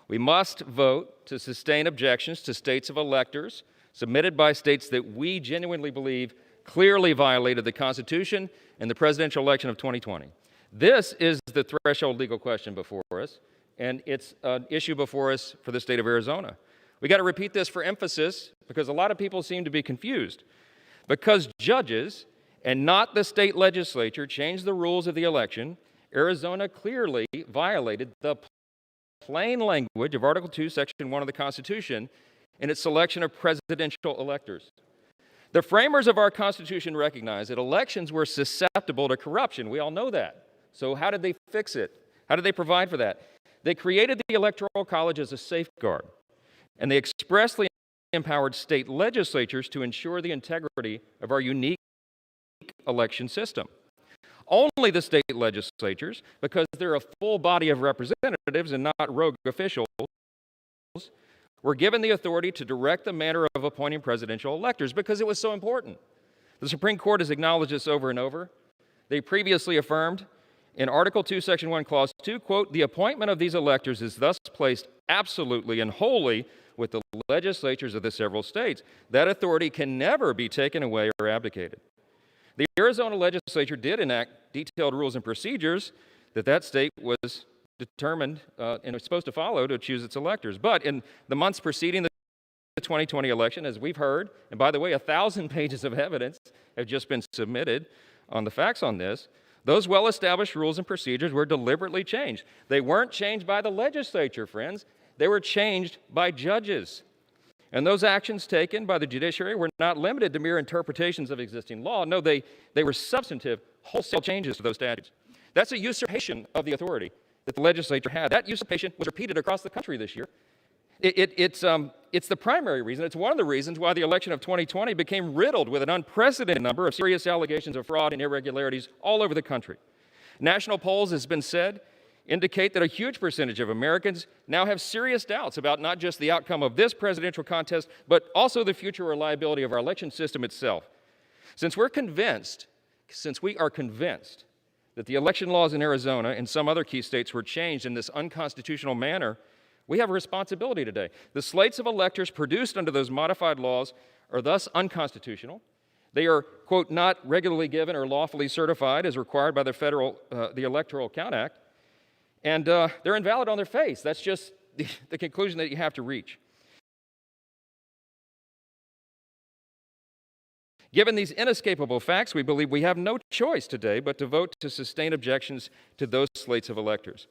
We must vote to sustain objections to states of electors submitted by states that we genuinely believe clearly violated the Constitution in the presidential election of 2020. This is the threshold legal question before us, and it's an issue before us for the state of Arizona. We got to repeat this for emphasis because a lot of people seem to be confused. Because judges and not the state legislature changed the rules of the election, Arizona clearly violated the plain language of Article 2, Section 1 of the Constitution in its selection of presidential electors. The framers of our Constitution recognized that elections were susceptible to corruption. We all know that. So how did they fix it? How did they provide for that? They created the Electoral College as a safeguard, and they expressly empowered state legislatures to ensure the integrity of our unique election system. Only the state legislatures, because they're a full body of representatives and not rogue officials, were given the authority to direct the manner of appointing presidential electors because it was so important. The Supreme Court has acknowledged this over and over. They previously affirmed in Article 2, Section 1, Clause 2, quote, "The appointment of these electors is thus placed absolutely and wholly with the legislatures of the several states. That authority can never be taken away or abdicated." The Arizona legislature did enact detailed rules and procedures that state was determined and was supposed to follow to choose its electors. But in the months preceding the 2020 election, as we've heard, and by the way, 1,000 pages of evidence have just been submitted on the facts on this, those well-established rules and procedures were deliberately changed. They weren't changed by the legislature, friends. They were changed by judges. And those actions taken by the judiciary were not limited to mere interpretations of existing law. No, they were substantive, wholesale changes to those statutes. That's a usurpation of the authority that the legislature had. That usurpation was repeated across the country this year. It's the primary reason. It's one of the reasons why the election of 2020 became riddled with an unprecedented number of serious allegations of fraud and irregularities all over the country. National polls, as has been said, indicate that a huge percentage of Americans now have serious doubts about not just the outcome of this presidential contest, but also the future reliability of our election system itself. Since we are convinced that the election laws in Arizona and some other key states were changed in this unconstitutional manner, we have a responsibility today. The slates of electors produced under those modified laws are thus unconstitutional. They are, quote, not regularly given or lawfully certified as required by the Electoral Count Act, and they're invalid on their face. That's just the conclusion that you have to reach. Given these inescapable facts, we believe we have no choice today but to vote to sustain objections to those slates of electors.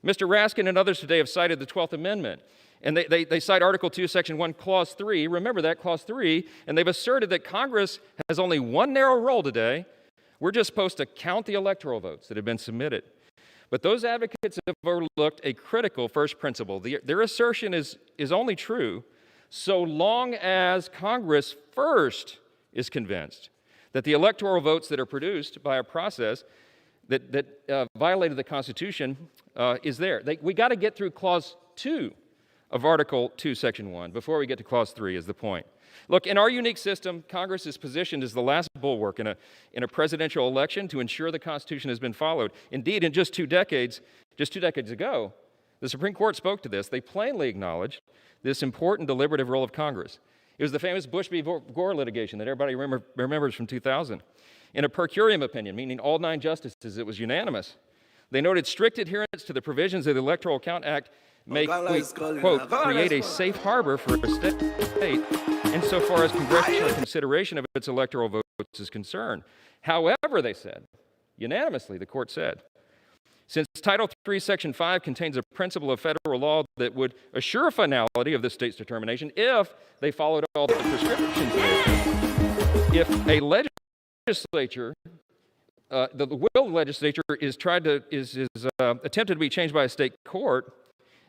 Mr. Raskin and others today have cited the 12th Amendment, and they cite Article 2, Section 1, Clause 3. Remember that, Clause 3, and they've asserted that Congress has only one narrow role today. We're just supposed to count the electoral votes that have been submitted. But those advocates have overlooked a critical first principle. Their assertion is only true so long as Congress first is convinced that the electoral votes that are produced by a process that violated the Constitution is there. We got to get through Clause 2 of Article 2, Section 1 before we get to Clause 3 is the point. Look, in our unique system, Congress is positioned as the last bulwark in a presidential election to ensure the Constitution has been followed. Indeed, in just two decades ago, the Supreme Court spoke to this. They plainly acknowledged this important deliberative role of Congress. It was the famous Bush v. Gore litigation that everybody remembers from 2000. In a per curiam opinion, meaning all 9 justices, it was unanimous. They noted strict adherence to the provisions of the Electoral Count Act may, quote, create a safe harbor for a state insofar as congressional consideration of its electoral votes is concerned. However, they said, unanimously, the court said, since Title III, Section 5 contains a principle of federal law that would assure finality of the state's determination if they followed all the prescriptions, if a legislature, the will of the legislature is attempted to be changed by a state court,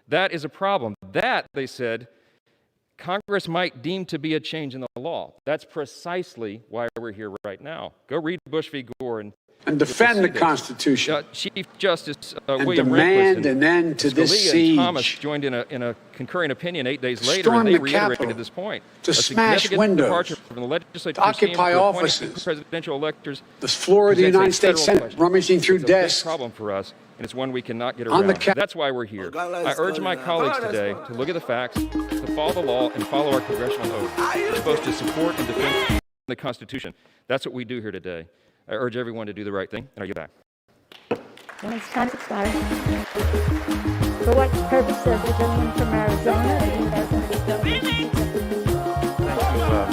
that is a problem. That, they said, Congress might deem to be a change in the law. That's precisely why we're here right now. Go read Bush v. Gore and defend the Constitution. Chief Justice William demand an end to this Scalia siege. And Thomas joined in a concurring opinion 8 days later, and they reiterated this point. To smash windows, departure from the legislature to occupy offices, presidential electors. The floor of the United States Senate, rummaging through desks. It's a big problem for us, and it's one we cannot get around. That's why we're here. I urge my colleagues today to look at the facts, to follow the law, and follow our congressional oath. We're supposed to support and defend the Constitution. That's what we do here today. I urge everyone to do the right thing, and I yield back. Gentleman's time expired. For what purpose does the gentleman from Arizona?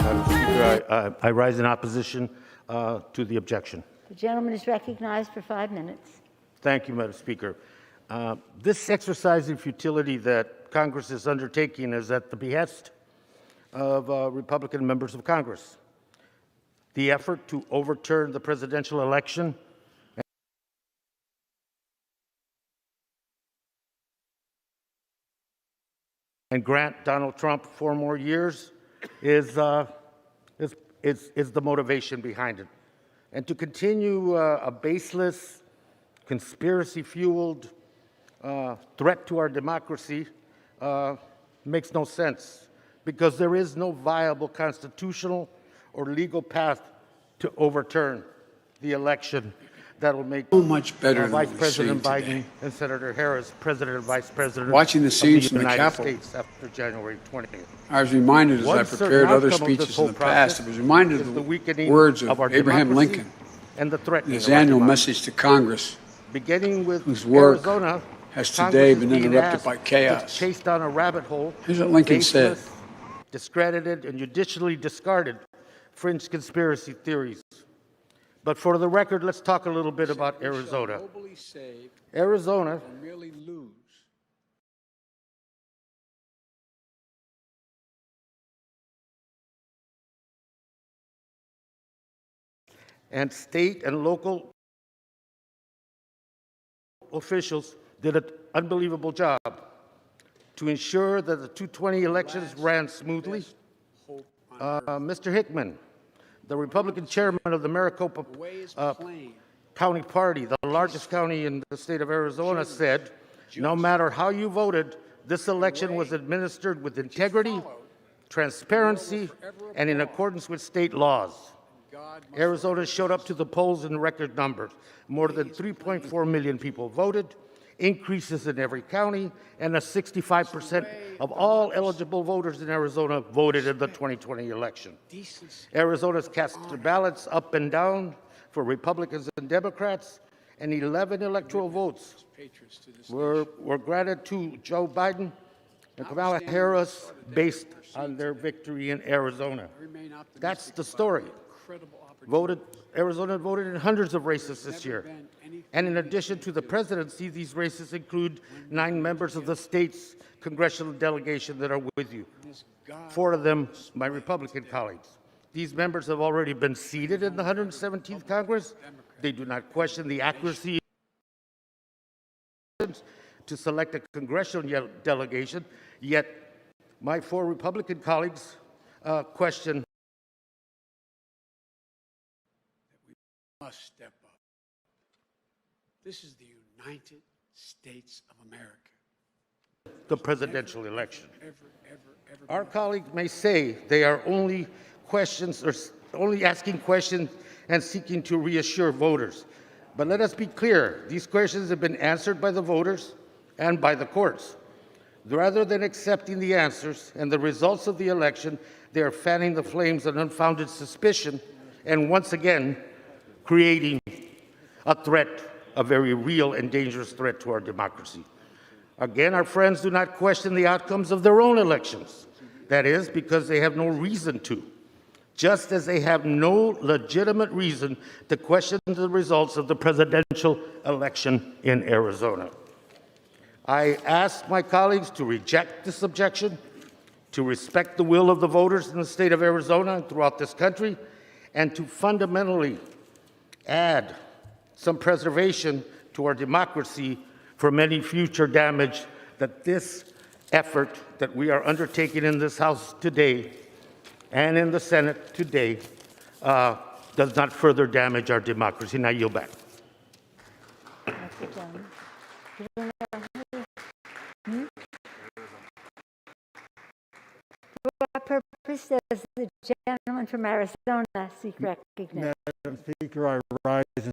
Madam Speaker, I rise in opposition to the objection. The gentleman is recognized for 5 minutes. Thank you, Madam Speaker. This exercise in futility that Congress is undertaking is at the behest of Republican members of Congress. The effort to overturn the presidential election and grant Donald Trump 4 more years is the motivation behind it. And to continue a baseless, conspiracy-fueled threat to our democracy makes no sense, because there is no viable constitutional or legal path to overturn the election that will make So much better than Vice what we've President seen Biden today. and Senator Harris President and Vice President Watching the of scenes the from the United Capitol, States after January 20th. I was reminded as One I certain prepared other outcome of this speeches whole in the past, I process was reminded is of the the weakening words of of our Abraham democracy Lincoln and the in threatening his of our annual democracy. message to Congress, Beginning with whose work Arizona, has Congress today is been being interrupted asked by to chaos. chase down a rabbit hole. Here's what Lincoln said. Baseless, discredited, and judicially discarded fringe conspiracy theories. But for the record, let's talk a little bit about Arizona. Arizona merely lose. and state and local officials did an unbelievable job to ensure that the 220 elections ran smoothly. Mr. Hickman, the Republican chairman of the Maricopa County Party, the largest county in the state of Arizona, said, no matter how you voted, this election was administered with integrity, transparency, and in accordance with state laws. Arizona showed up to the polls in record numbers. More than 3.4 million people voted, increases in every county, and 65% of all eligible voters in Arizona voted in the 2020 election. Arizona's cast their ballots up and down for Republicans and Democrats, and 11 electoral votes were granted to Joe Biden and Kamala Harris based on their victory in Arizona. That's the story. Arizona voted in hundreds of races this year. And in addition to the presidency, these races include 9 members of the state's congressional delegation that are with you. 4 of them, my Republican colleagues. These members have already been seated in the 117th Congress. They do not question the accuracy to select a congressional delegation, yet my 4 Republican colleagues question. Must step up. This is the United States of America. The presidential election. Our colleagues may say they are only asking questions and seeking to reassure voters. But let us be clear, these questions have been answered by the voters and by the courts. Rather than accepting the answers and the results of the election, they are fanning the flames of unfounded suspicion and once again creating a threat, a very real and dangerous threat to our democracy. Again, our friends do not question the outcomes of their own elections. That is, because they have no reason to, just as they have no legitimate reason to question the results of the presidential election in Arizona. I ask my colleagues to reject this objection, to respect the will of the voters in the state of Arizona and throughout this country, and to fundamentally add some preservation to our democracy from any future damage that this effort that we are undertaking in this House today and in the Senate today does not further damage our democracy. Now, yield back. For what purpose does the gentleman from Arizona seek recognition? Madam Speaker, I rise in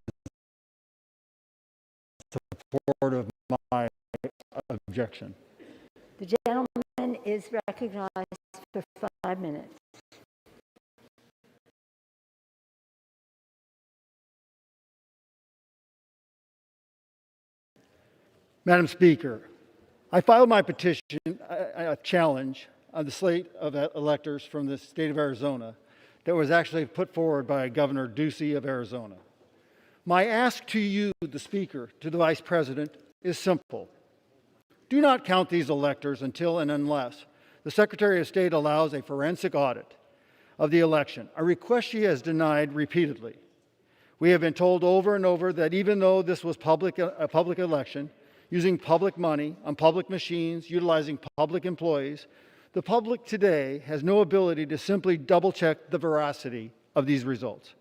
support of my objection. The gentleman is recognized for 5 minutes. Madam Speaker, I filed my petition, a challenge on the slate of electors from the state of Arizona that was actually put forward by Governor Ducey of Arizona. My ask to you, the Speaker, to the Vice President, is simple. Do not count these electors until and unless the Secretary of State allows a forensic audit of the election, a request she has denied repeatedly. We have been told over and over that even though this was a public election, using public money on public machines, utilizing public employees, the public today has no ability to simply double-check the veracity of these results.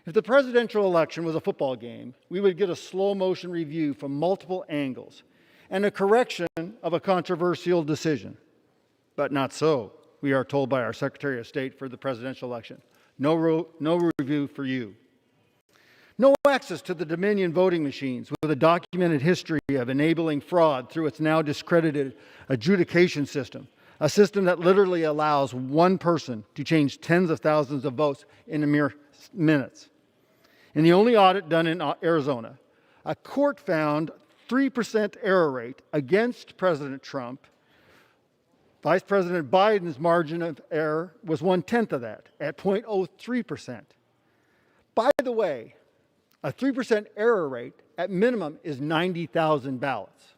If the presidential election was a football game, we would get a slow-motion review from multiple angles and a correction of a controversial decision. But not so, we are told by our Secretary of State for the presidential election. No review for you. No access to the Dominion voting machines with a documented history of enabling fraud through its now discredited adjudication system, a system that literally allows one person to change tens of thousands of votes in a mere minutes. In the only audit done in Arizona, a court found 3% error rate against President Trump. Vice President Biden's margin of error was 1/10 of that, at 0.03%. By the way, a 3% error rate at minimum is 90,000 ballots.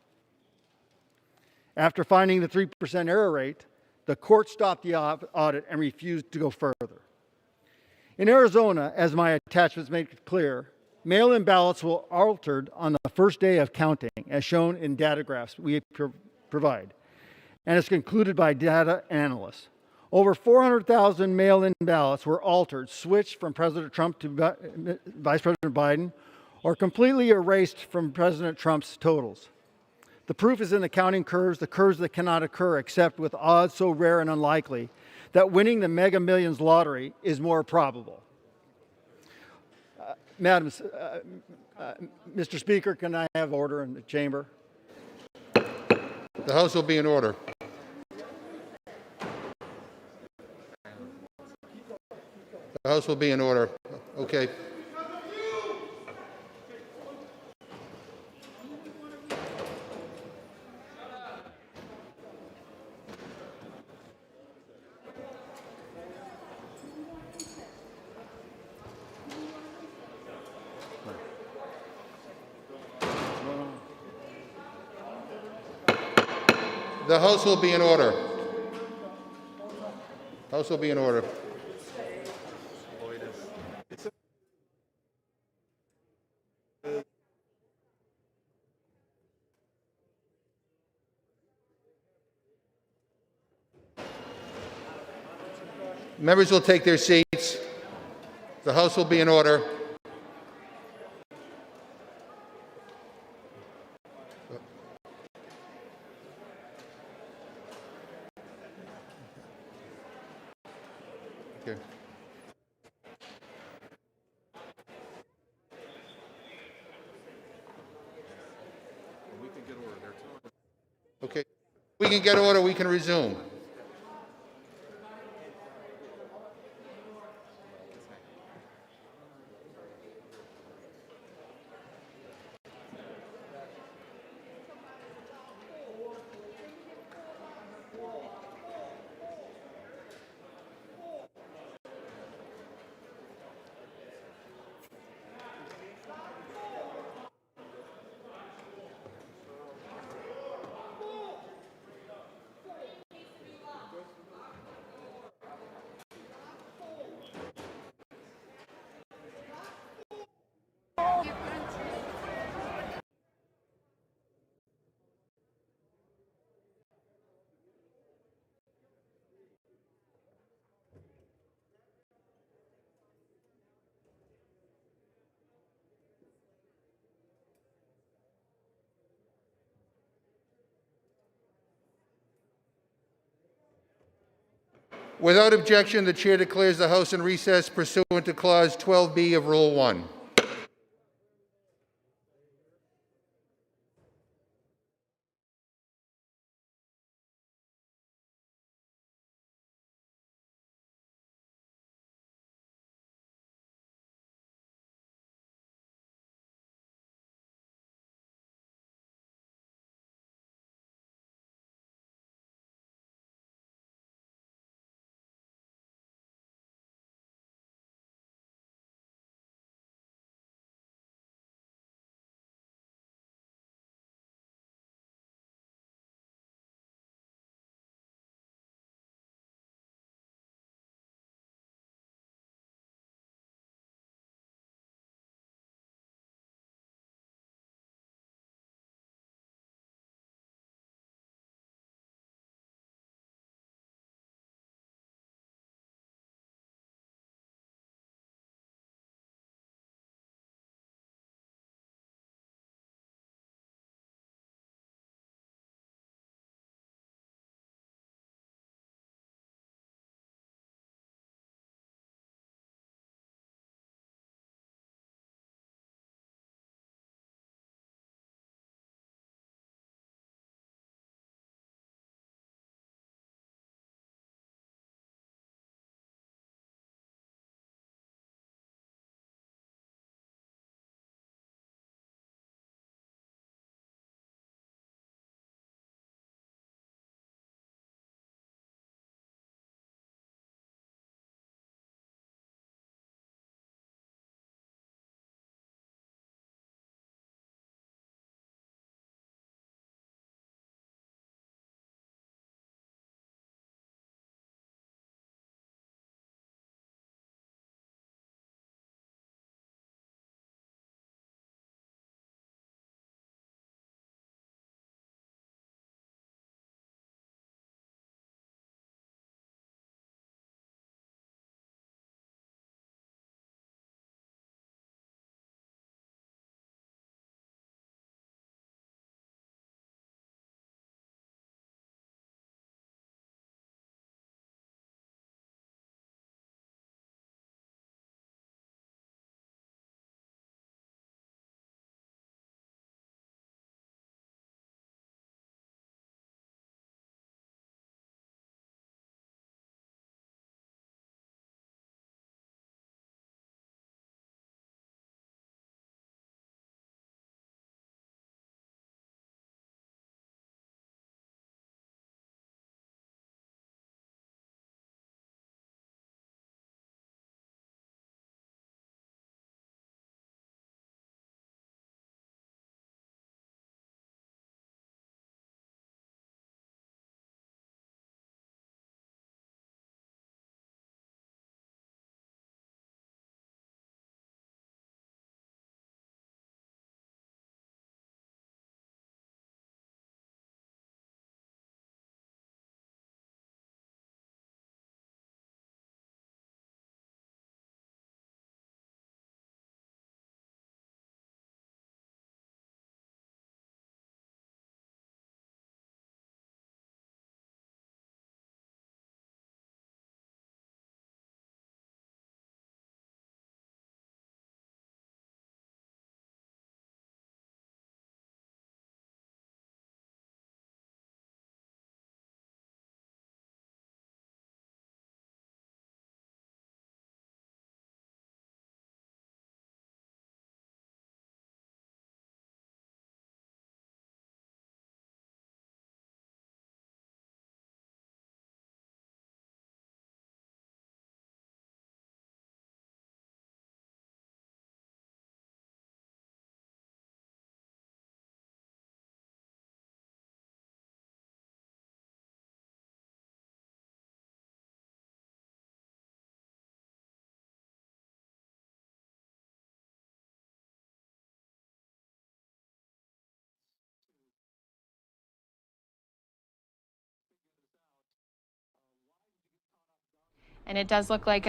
After finding the 3% error rate, the court stopped the audit and refused to go further. In Arizona, as my attachments make it clear, mail-in ballots were altered on the first day of counting, as shown in data graphs we provide, and is concluded by data analysts. Over 400,000 mail-in ballots were altered, switched from President Trump to Vice President Biden, or completely erased from President Trump's totals. The proof is in the counting curves, the curves that cannot occur except with odds so rare and unlikely that winning the Mega Millions lottery is more probable. Mr. Speaker, can I have order in the chamber? The House will be in order. The House will be in order. Okay. The House will be in order. House will be in order. Members will take their seats. The House will be in order. Okay. Okay. We can get order. We can resume. Without objection, the Chair declares the House in recess pursuant to Clause 12B of Rule 1. And it does look like